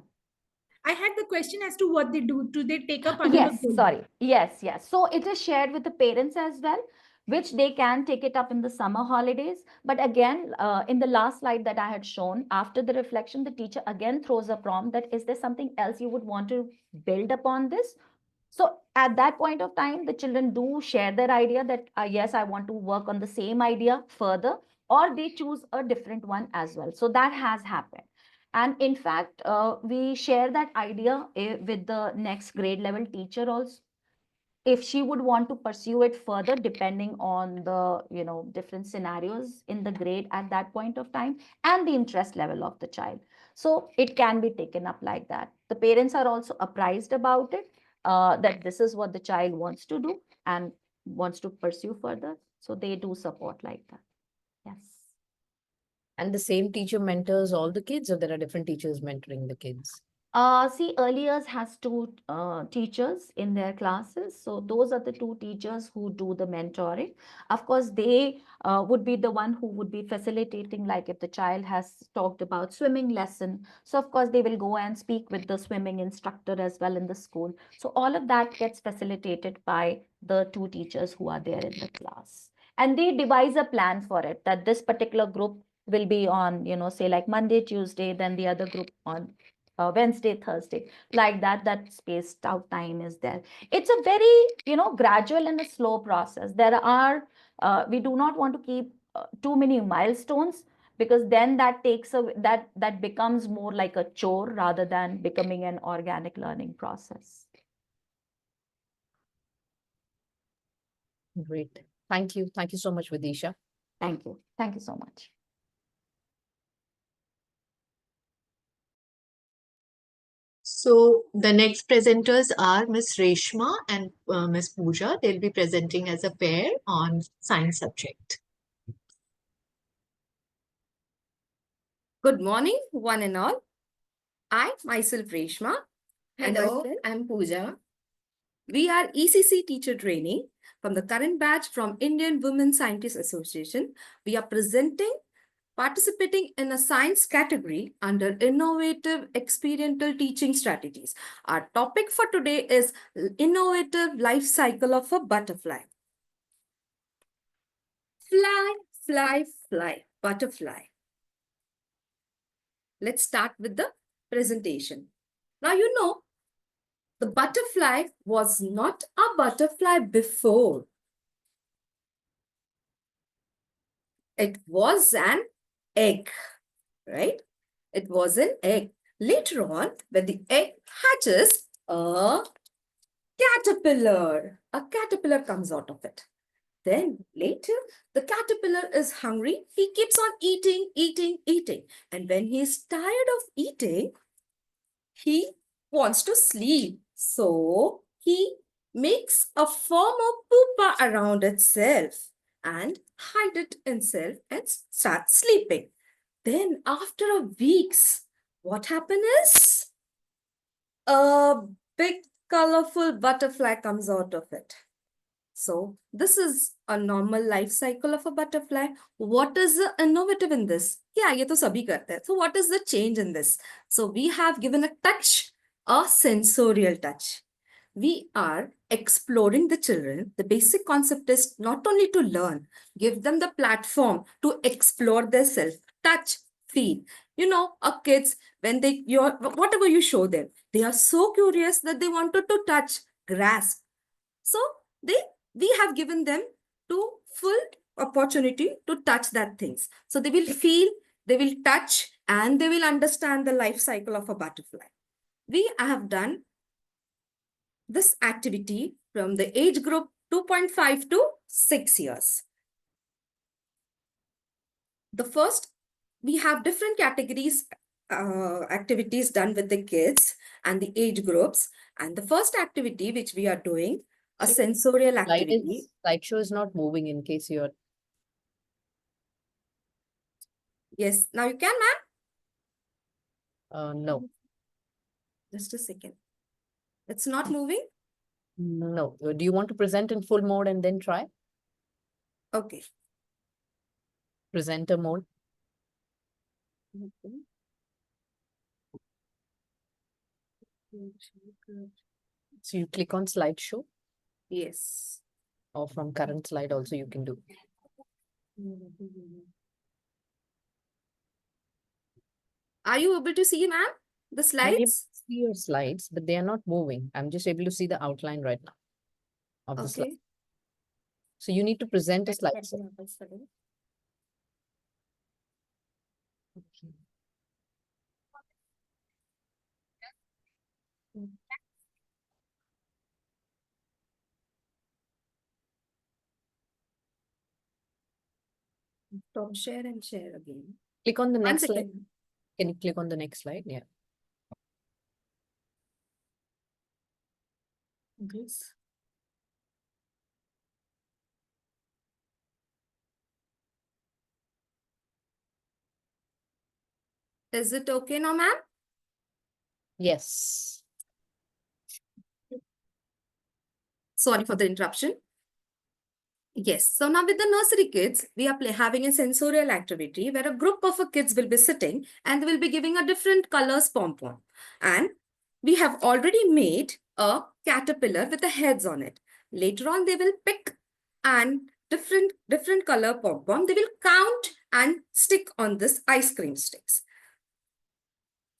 I had the question as to what they do. Do they take up another Yes, goal? sorry. Yes, yes. So it is shared with the parents as well, which they can take it up in the summer holidays. But again, in the last slide that I had shown, after the reflection, the teacher again throws a prompt that, is there something else you would want to build upon this? So at that point of time, the children do share their idea that, yes, I want to work on the same idea further, or they choose a different one as well. So that has happened. And in fact, we share that idea with the next grade level teacher also, if she would want to pursue it further, depending on the, different scenarios in the grade at that point of time and the interest level of the child. So it can be taken up like that. The parents are also apprised about it, that this is what the child wants to do and wants to pursue further. So they do support like that. Yes. And the same teacher mentors all the kids, or there are different teachers mentoring the kids? See, earlier has two teachers in their classes. So those are the two teachers who do the mentoring. Of course, they would be the one who would be facilitating, like if the child has talked about swimming lesson. So of course, they will go and speak with the swimming instructor as well in the school. So all of that gets facilitated by the two teachers who are there in the class. And they devise a plan for it, that this particular group will be on, say like Monday, Tuesday, then the other group on Wednesday, Thursday, like that, that spaced out time is there. It's a very, gradual and a slow process. There are, we do not want to keep too many milestones, because then that takes a, that becomes more like a chore rather than becoming an organic learning process. Great. Thank you. Thank you so much, Vidisha. Thank you. Thank you so much. So the next presenters are Miss Reshma and Miss Pooja. They'll be presenting as a pair on science subject. Good morning, one and all. I myself Reshma and my Hello, friend. I'm Pooja. We are ECC teacher training from the current batch from Indian Women Scientists Association. We are participating in a science category under innovative experiential teaching strategies. Our topic for today is innovative life cycle of a butterfly. Fly, fly, fly, butterfly. Let's start with the presentation. Now, you know, the butterfly was not a butterfly before. It was an egg, right? It was an egg. Later on, when the egg hatches, a caterpillar comes out of it. Then later, the caterpillar is hungry. He keeps on eating, eating, eating. And when he is tired of eating, he wants to sleep. So he makes a form of pupa around itself and hide it itself and starts sleeping. Then after a weeks, what happens is a big colorful butterfly comes out of it. So this is a normal life cycle of a butterfly. What is the innovative in this? Yeah, ये तो सभी करते हैं. So what is the change in this? So we have given a touch, a sensorial touch. We are exploring the children. The basic concept is not only to learn, give them the platform to explore their self, touch, feel. You know, our kids, when whatever you show them, they are so curious that they wanted to touch, grasp. So we have given them to full opportunity to touch that things. So they will feel, they will touch, and they will understand the life cycle of a butterfly. We have done this activity from the age group 2.5 to 6 years. The first, we have different categories, activities done with the kids and the age groups. And the first activity which we are doing, a sensorial activity. Slideshow is not moving in case you're. Yes, now you can, ma'am? No. Just a second. It's not moving? No. Do you want to present in full mode and then try? Okay. Presenter mode. Okay. So you click on slideshow. Yes. Or from current slide also you can do. Are you able to see, ma'am, the I'm able to slides? see your slides, but they are not moving. I'm just able to see the outline right now of the slide. Okay. So you need to present a slide. Okay. Stop share and share again. Click on the One next slide. second. Can you click on the next slide? Yeah. This. Is it okay now, ma'am? Yes. Sorry for the interruption. Yes, so now with the nursery kids, we are having a sensorial activity where a group of kids will be sitting and they will be giving a different colors pom-pom. And we have already made a caterpillar with the heads on it. Later on, they will pick and different color pom-pom. They will count and stick on this ice cream sticks.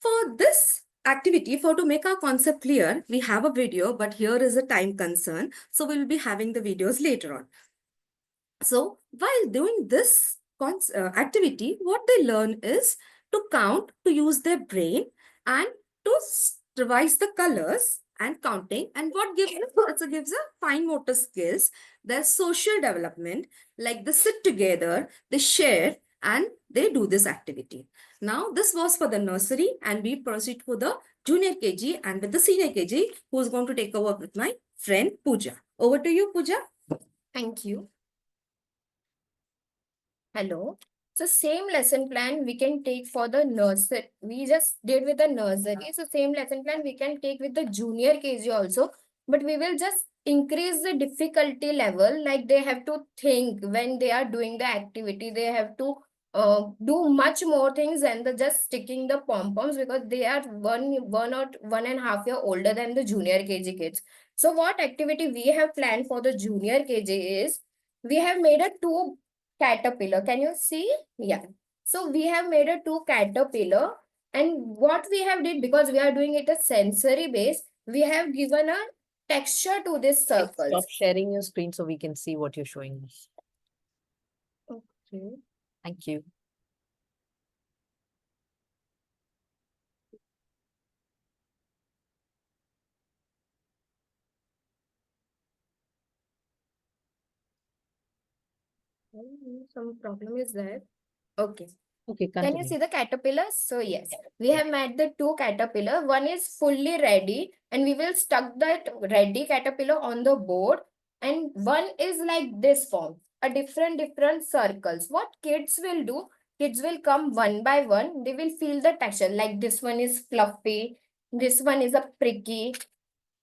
For this activity, for to make our concept clear, we have a video, but here is a time concern. So we'll be having the videos later on. So while doing this activity, what they learn is to count, to use their brain and to revise the colors and counting. And what gives also gives a fine motor skills, their social development, like they sit together, they share, and they do this activity. Now, this was for the nursery, and we proceed for the junior KG and with the senior KG, who is going to take over with my friend Pooja. Over to you, Pooja. Thank you. Hello. So So same lesson plan we can take for the nursery. We just did with the nursery. So same lesson plan we can take with the junior KG also. But we will just increase the difficulty level. Like they have to think when they are doing the activity. They have to do much more things than the just sticking the pom-poms, because they are one or 1.5 year older than the junior KG kids. So what activity we have planned for the junior KG is, we have made a two caterpillar. Can you see? Yeah. So we have made a two caterpillar, and what we have did, because we are doing it a sensory base, we have given a texture to this circles. Stop sharing your screen so we can see what you're showing us. Okay. Thank you. Some problem is there. Okay. Okay, Can you continue. see the caterpillars? So yes, we have made the two caterpillar. One is fully ready, and we will stuck that ready caterpillar on the board. And one is like this form, a different circles. What kids will do? Kids will come one by one. They will feel the texture. Like this one is fluffy. This one is a pricky.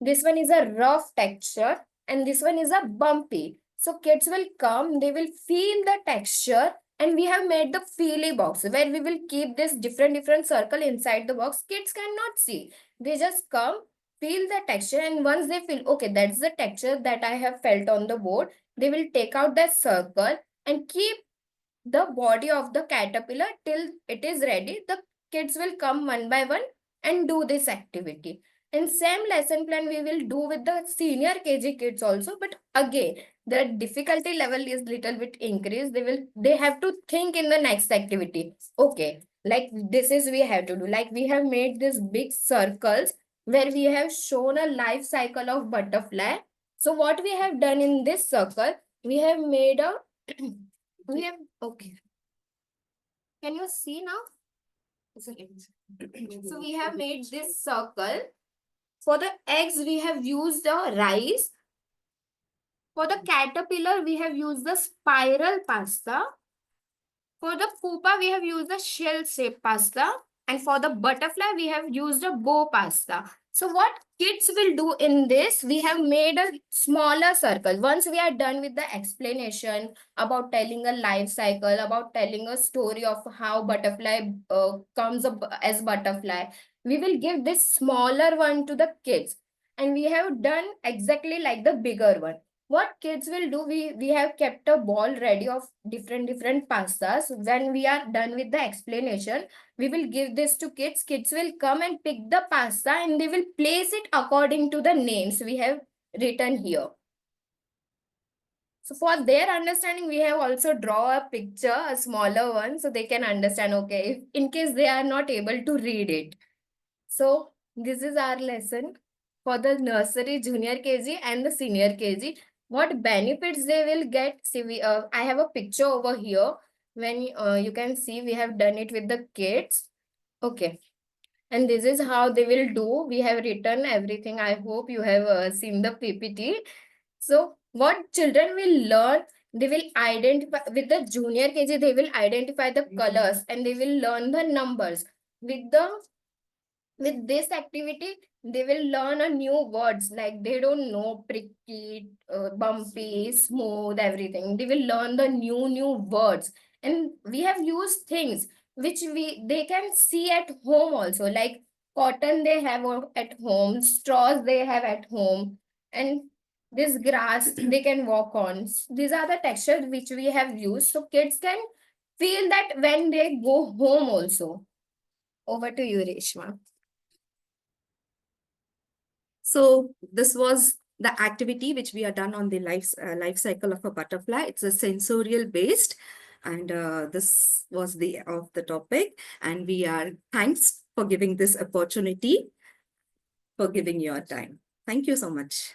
This one is a rough texture, and this one is a bumpy. So kids will come, they will feel the texture, and we have made the feely box where we will keep this different circle inside the box. Kids cannot see. They just come, feel the texture, and once they feel, okay, that's the texture that I have felt on the board, they will take out that circle and keep the body of the caterpillar till it is ready. The kids will come one by one and do this activity. And same lesson plan we will do with the senior KG kids also. But again, the difficulty level is little bit increased. They have to think in the next activity. Okay, like this is we have to do. Like we have made these big circles where we have shown a life cycle of butterfly. So what we have done in this circle, we have made a we have, okay. Can you see now? So we have made this circle. For the eggs, we have used the rice. For the caterpillar, we have used the spiral pasta. For the pupa, we have used the shell-shaped pasta. And for the butterfly, we have used a bow pasta. So what kids will do in this, we have made a smaller circle. Once we are done with the explanation about telling a life cycle, about telling a story of how butterfly comes up as butterfly, we will give this smaller one to the kids. And we have done exactly like the bigger one. What kids will do, we have kept a ball ready of different pastas. When we are done with the explanation, we will give this to kids. Kids will come and pick the pasta, and they will place it according to the names we have written here. So for their understanding, we have also draw a picture, a smaller one, so they can understand, okay, if in case they are not able to read it. So this is our lesson for the nursery, junior KG and the senior KG. What benefits they will get? See, I have a picture over here. When you can see, we have done it with the kids. Okay. And this is how they will do. We have written everything. I hope you have seen the PPT. So what children will learn, they will identify with the junior KG, they will identify the colors and they will learn the numbers. With this activity, they will learn a new words, like they don't know pricky, bumpy, smooth, everything. They will learn the new words. And we have used things which they can see at home also, like cotton they have at home, straws they have at home, and this grass they can walk on. These are the textures which we have used, so kids can feel that when they go home also. Over to you, Reshma. So this was the activity which we are done on the life cycle of a butterfly. It's a sensorial based, and this was the of the topic. And we are thanks for giving this opportunity, for giving your time. Thank you so much.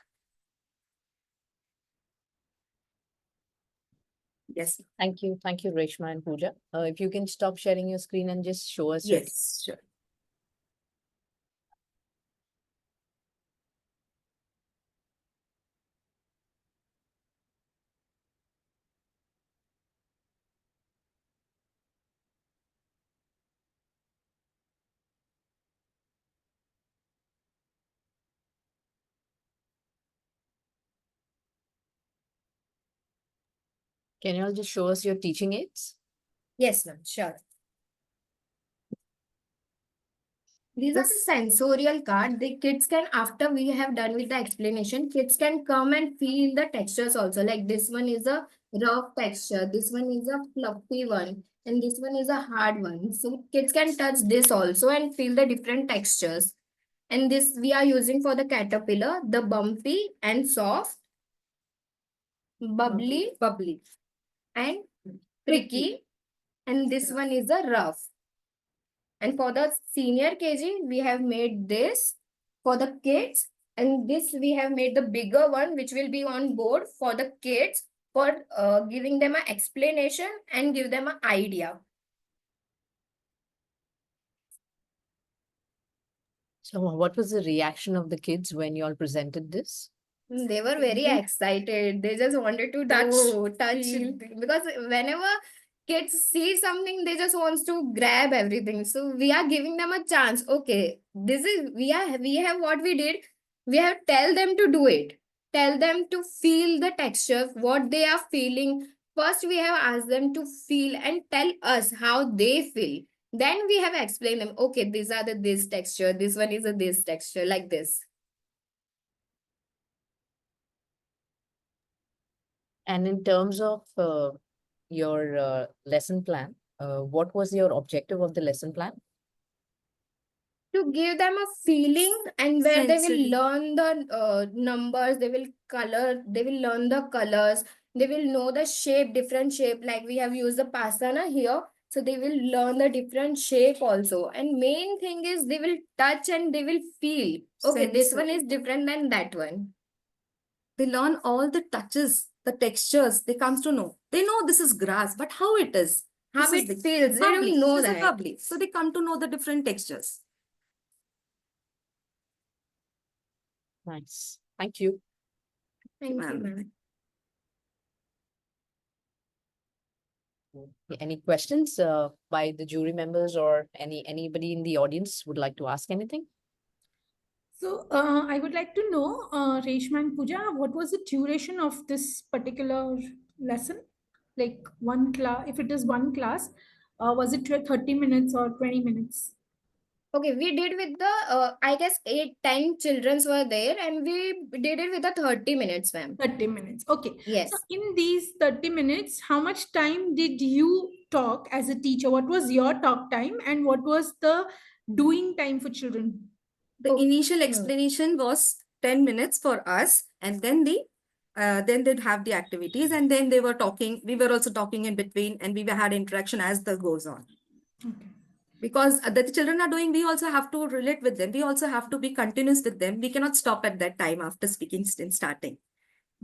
Yes. Thank you, Reshma and Pooja. If you can stop sharing your screen and just show us. Yes, sure. Can you all just show us your teaching aids? Yes, ma'am, sure. These are the sensorial card. The kids can, after we have done with the explanation, kids can come and feel the textures also. Like this one is a rough texture, this one is a fluffy one, and this one is a hard one. So kids can touch this also and feel the different textures. And this we are using for the caterpillar, the bumpy and soft, bubbly, and pricky. And this one is a rough. And for the senior KG, we have made this for the kids. And this we have made the bigger one, which will be on board for the kids for giving them an explanation and give them an idea. So what was the reaction of the kids when you all presented this? They were very excited. They just wanted to touch because whenever kids see something, they just wants to grab everything. So we are giving them a chance. Okay, this is we have what we did. We have tell them to do it. Tell them to feel the texture, what they are feeling. First, we have asked them to feel and tell us how they feel. Then we have explained them. Okay, these are the this texture. This one is a this texture, like this. And in terms of your lesson plan, what was your objective of the lesson plan? To give them a feeling and where they Sensory. will learn the numbers, they will learn the colors, they will know the shape, different shape, like we have used the pasana here. So they will learn the different shape also. And main thing is they will touch and they will feel. Okay, this one is different than that one. They learn all the touches, the textures. They comes to know. They know this is grass, but how it is. How This is it feels, they bubbly. don't know This is that. bubbly. So they come to know the different textures. Nice. Thank you. Thank you, Ma'am. ma'am. Any questions by the jury members or anybody in the audience would like to ask anything? So I would like to know, Reshma and Pooja, what was the duration of this particular lesson? Like one class, if it is one class, was it 30 minutes or 20 minutes? Okay, we did with the, I guess 8-10 childrens were there and we did it with the 30 minutes, ma'am. 30 minutes. Okay. Yes. So in these 30 minutes, how much time did you talk as a teacher? What was your talk time and what was the doing time for children? The initial explanation was 10 minutes for us, and then they'd have the activities, and then they were talking. We were also talking in between, and we had interaction as the goes on. Okay. Because the children are doing, we also have to relate with them. We also have to be continuous with them. We cannot stop at that time after speaking in starting.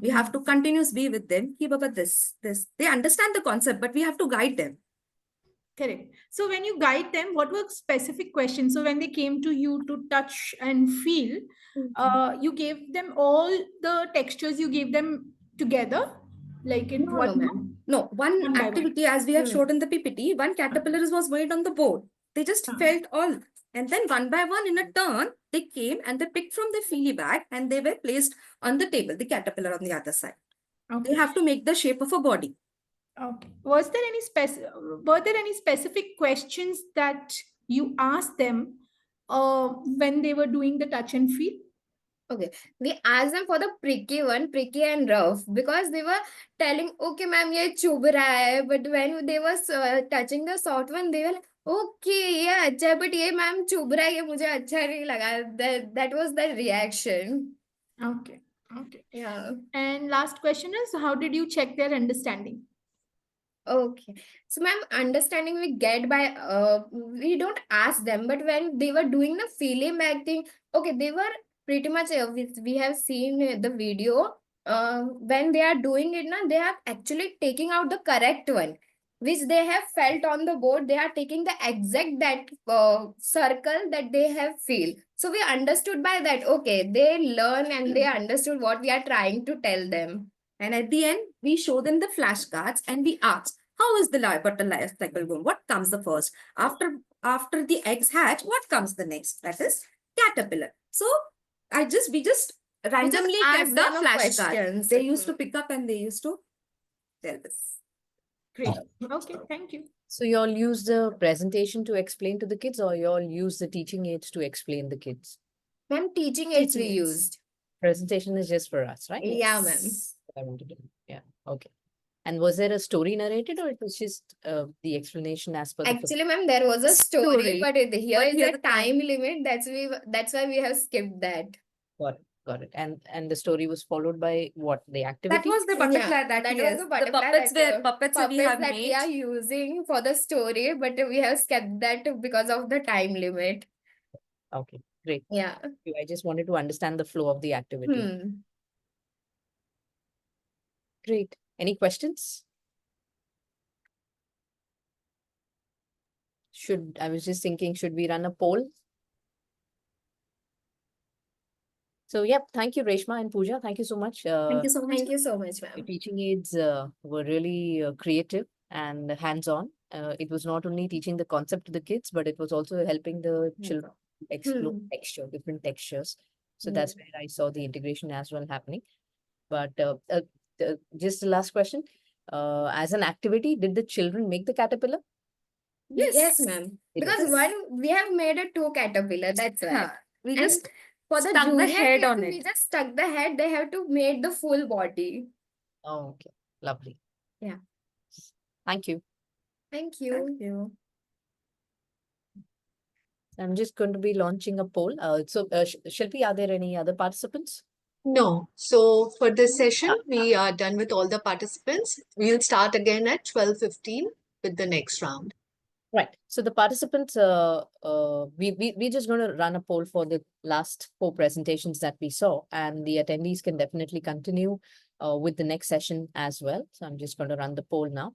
We have to continuously be with them. Hey, Baba, this. They understand the concept, but we have to guide them. Correct. So when you guide them, what were specific questions? So when they came to you to touch and feel, you gave them all the textures you gave them together, like in one. ma'am. No, one One by activity as we have showed in the PPT, one caterpillar was made on the board. They just felt all. And then one by one in a turn, they came and they picked from the feely bag and they were placed on the table, the caterpillar on the other side. Okay. They have to make the shape of a body. Okay. Were there any specific questions that you asked them when they were doing the touch and feel? Okay, we asked them for the pricky one, pricky and rough, because they were telling, okay, ma'am, ye chubh raha hai. But when they were touching the soft one, they were like, okay, yeah, acha, but ye ma'am chubh raha hai, ye mujhe acha nahi laga. That was the reaction. Okay. Okay. Yeah. And last question is, how did you check their understanding? Okay. So, ma'am, understanding we get by, we don't ask them, but when they were doing the feeling back thing, okay, they were pretty much, we have seen the video, when they are doing it, now they are actually taking out the correct one, which they have felt on the board. They are taking the exact that circle that they have feel. So we understood by that, okay, they learn and they understood what we are trying to tell them. And at the end, we show them the flashcards and we ask, how is the butterfly life cycle going? What comes the first? After the eggs hatch, what comes the next? That is caterpillar. So we just randomly ask kept the them a flashcard. questions. They used to pick up and they used to tell this. Great. Okay, thank you. So you all use the presentation to explain to the kids, or you all use the teaching aids to explain the kids? Ma'am, teaching aids we Teaching aids. used. Presentation is just for us, right? Yeah, ma'am. I want to do. Yeah. Okay. And was there a story narrated, or it was just the explanation as per the Actually, ma'am, there was a story, Story. but here is here a the time limit. That's why we have skipped that. Got it. Got it. And the story was followed by what? The That activity? was the butterfly that that yes. was the The butterfly puppets that, were puppets we puppets have that we made. are using for the story, but we have skipped that because of the time limit. Okay, great. Yeah. Thank you. I just wanted to understand the flow of the activity. Great. Any questions? I was just thinking, should we run a poll? So, yep. Thank you, Reshma and Pooja. Thank you so much. Thank you so much. Thank you so much, Your ma'am. teaching aids were really creative and hands-on. It was not only teaching the concept to the kids, but it was also helping the children explore different textures. So that's where I saw the integration as well happening. But just the last question. As an activity, did the children make the caterpillar? Yes, ma'am. It Because is. we have made a two caterpillar. That's why. We And just for the stuck the junior head kids, on we it. just stuck the head. They have to make the full body. Oh, okay. Lovely. Yeah. Thank you. Thank you. Thank you. I'm just going to be launching a poll. Shilpi, are there any other participants? No. So for this session, we are done with all the participants. We'll start again at 12:15 with the next round. Right. So the participants, we're just going to run a poll for the last 4 presentations that we saw, and the attendees can definitely continue with the next session as well. So I'm just going to run the poll now.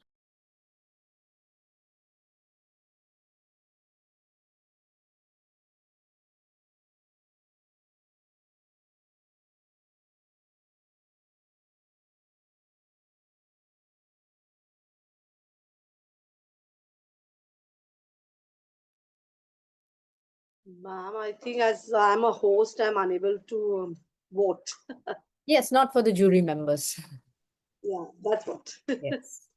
Ma'am, I think as I'm a host, I'm unable to vote. Yes, not for the jury members. Yeah, that's what. Yes.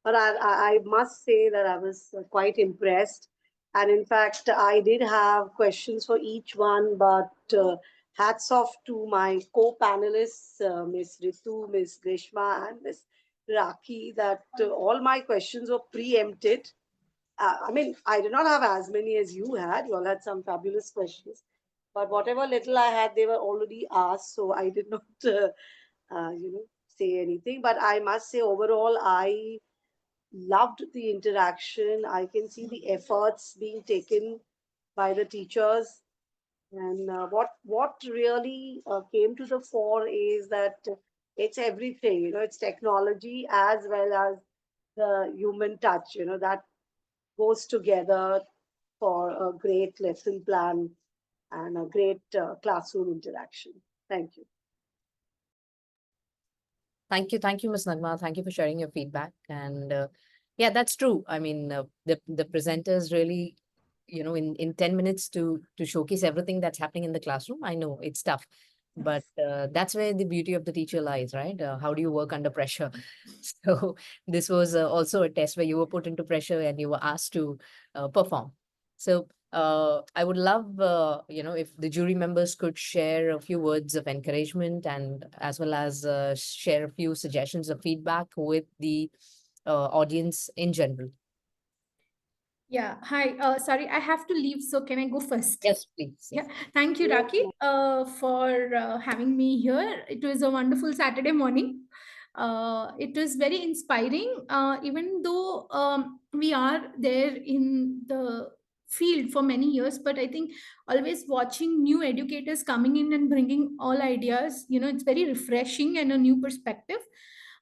But I must say that I was quite impressed. And in fact, I did have questions for each one, but hats off to my co-panelists, Ms. Ritu, Ms. Grishma, and Ms. Raki, that all my questions were preempted. I mean, I did not have as many as you had. You all had some fabulous questions. But whatever little I had, they were already asked. So I did not, say anything. But I must say, overall, I loved the interaction. I can see the efforts being taken by the teachers. And what really came to the fore is that it's everything, it's technology as well as the human touch, that goes together for a great lesson plan and a great classroom interaction. Thank you. Thank you. Thank you, Ms. Nagma. Thank you for sharing your feedback. And yeah, that's true. I mean, the presenters really, in 10 minutes to showcase everything that's happening in the classroom. I know it's tough, but that's where the beauty of the teacher lies, right? How do you work under pressure? So this was also a test where you were put into pressure and you were asked to perform. So I would love, if the jury members could share a few words of encouragement and as well as share a few suggestions of feedback with the audience in general. Yeah. Hi. Sorry, I have to leave. So can I go first? Yes, please. Yeah. Thank you, Yes, Raki, for having me here. It was a wonderful Saturday morning. It was very inspiring, even though we are there in the field for many years, but I think always watching new educators coming in and bringing all ideas, it's very refreshing and a new perspective.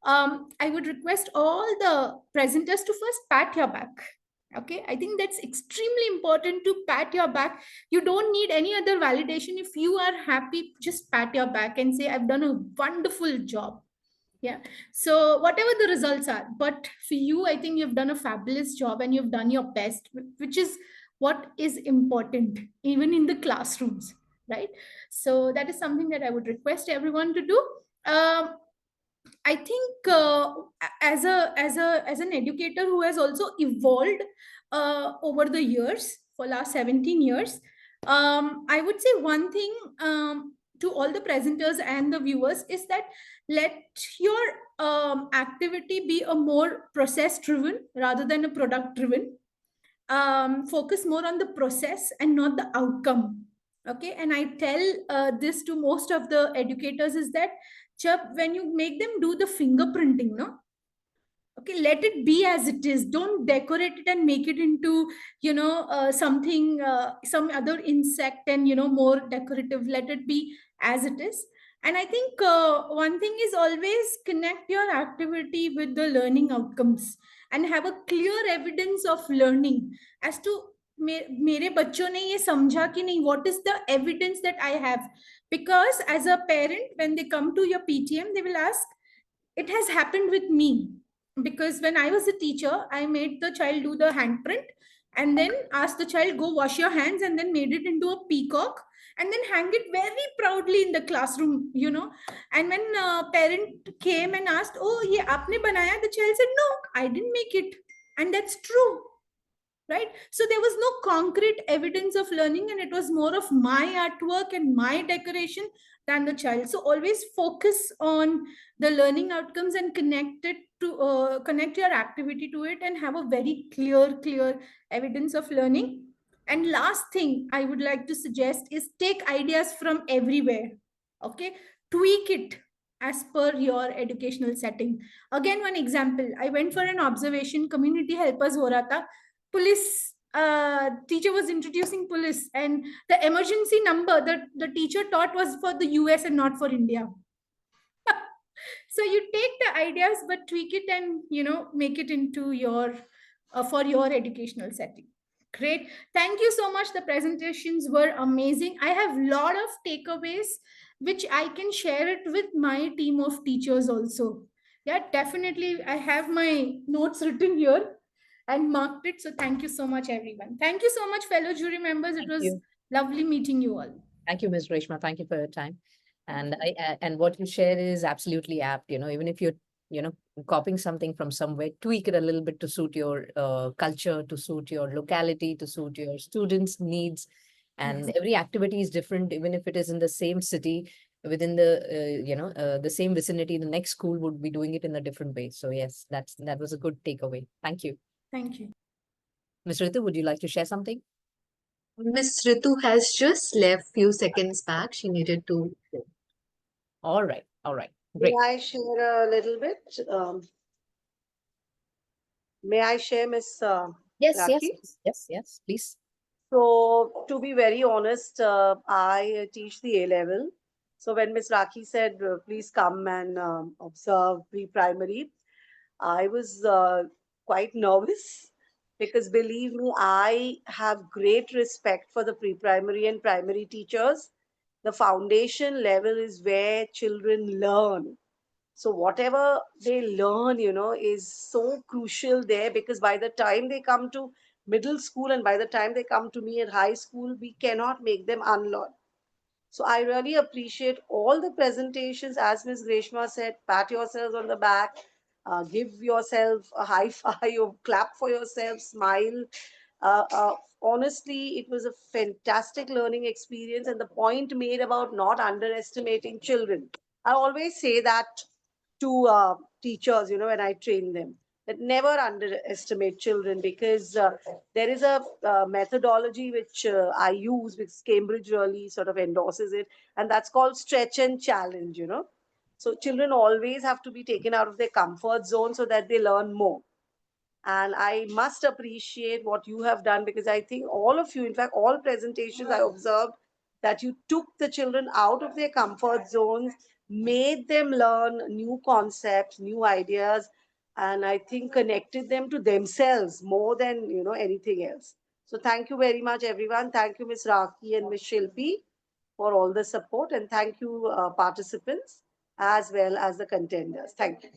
I would request all the presenters to first pat your back. Okay, I think that's extremely important, to pat your back. You don't need any other validation. If you are happy, just pat your back and say, I've done a wonderful job. Yeah. So whatever the results are, but for you, I think you've done a fabulous job and you've done your best, which is what is important, even in the classrooms, right? So that is something that I would request everyone to do. Um, I think as an educator who has also evolved over the years for last 17 years, I would say one thing to all the presenters and the viewers is that let your activity be a more process driven rather than a product driven. Focus more on the process and not the outcome. Okay, and I tell this to most of the educators is that, Chup, when you make them do the fingerprinting, no, okay, let it be as it is. Don't decorate it and make it into something, some other insect and more decorative. Let it be as it is. And I think one thing is always connect your activity with the learning outcomes and have a clear evidence of learning as to मेरे बच्चों ने ये समझा कि नहीं, what is the evidence that I have. Because as a parent, when they come to your PTM, they will ask, it has happened with me. Because when I was a teacher, I made the child do the handprint and then asked the child, go wash your hands, and then made it into a peacock and then hang it very proudly in the classroom, and when parent came and asked, oh ye aapne banaya, the child said, no, I didn't make it. And that's true, right? So there was no concrete evidence of learning, and it was more of my artwork and my decoration than the child. So always focus on the learning outcomes and connect your activity to it and have a very clear evidence of learning. And last thing I would like to suggest is take ideas from everywhere. Okay, tweak it as per your educational setting. Again, one example, I went for an observation, community helpers ho raha tha. Police teacher was introducing police, and the emergency number that the teacher taught was for the US and not for India. So you take the ideas but tweak it and make it into your for your educational setting. Great, thank you so much. The presentations were amazing. I have a lot of takeaways which I can share it with my team of teachers also. Yeah, definitely, I have my notes written here and marked it. So thank you so much, everyone. Thank you so much, fellow jury members. It Thank was you. lovely meeting you all. Thank you, Ms. Reshma. Thank you for your time. And and what you shared is absolutely apt. Even if you're, copying something from somewhere, tweak it a little bit to suit your culture, to suit your locality, to suit your students' needs. And every activity is different, even if it is in the same city, within the same vicinity, the next school would be doing it in a different way. So yes, that was a good takeaway. Thank you. Thank you. Ms. Ritu, would you like to share something? Miss Ritu has just left few seconds back. She needed to. All right. May Great. I share a little bit? May I share, Miss Yes, Rakhi? yes, please. So, to be very honest, I teach the A level. So, when Miss Rakhi said, please come and observe pre-primary, I was quite nervous because believe me, I have great respect for the pre-primary and primary teachers. The foundation level is where children learn. So whatever they learn, is so crucial there, because by the time they come to middle school and by the time they come to me at high school, we cannot make them unlearn. So I really appreciate all the presentations. As Ms. Reshma said, pat yourselves on the back, give yourself a high five, or clap for yourself, smile. Honestly, it was a fantastic learning experience. And the point made about not underestimating children, I always say that to teachers, when I train them, that never underestimate children, because there is a methodology which I use, which Cambridge really sort of endorses it, and that's called stretch and challenge. So children always have to be taken out of their comfort zone so that they learn more. And I must appreciate what you have done, because I think all of you, in fact, all presentations I observed, that you took the children out of their comfort zones, made them learn new concepts, new ideas, and I think connected them to themselves more than anything else. So thank you very much, everyone. Thank you, Ms. Raki and Ms. Shilpi, for all the support, and thank you, participants, as well as the contenders. Thank you.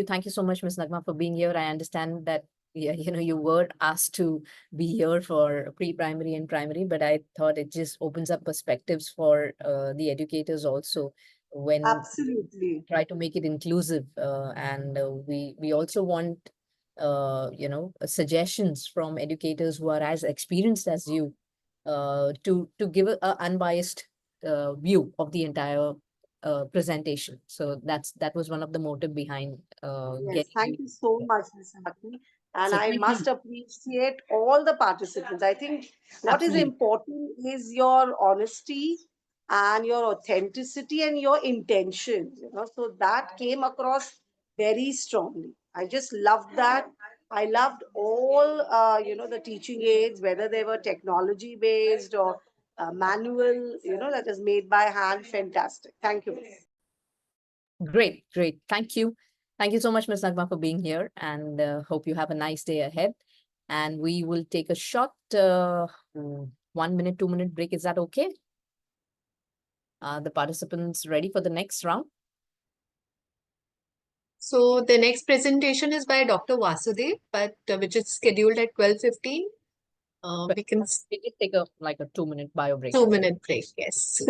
Thank you so much, Ms. Nagma, for being here. I understand that you were asked to be here for pre-primary and primary, but I thought it just opens up perspectives for the educators also, when Absolutely. try to make it inclusive, and we also want suggestions from educators who are as experienced as you, to give a unbiased view of the entire presentation. So that was one of the motive behind Yes, getting thank you you so here. much, Ms. Haki. And So I thank must you. appreciate all the participants. I think what is Absolutely. important is your honesty and your authenticity and your intentions, So that came across very strongly. I just loved that. I loved all, the teaching aids, whether they were technology based or manual, that is made by hand. Fantastic. Thank you. Great, great. Thank you. Thank you so much, Ms. Nagma, for being here, and hope you have a nice day ahead. And we will take a short 1 minute, 2 minute break. Is that okay? The participants ready for the next round? So the next presentation is by Dr. Vasudev, but which is scheduled at 12:15. We can We can take a 2 minute bio break. 2-minute break. Yes.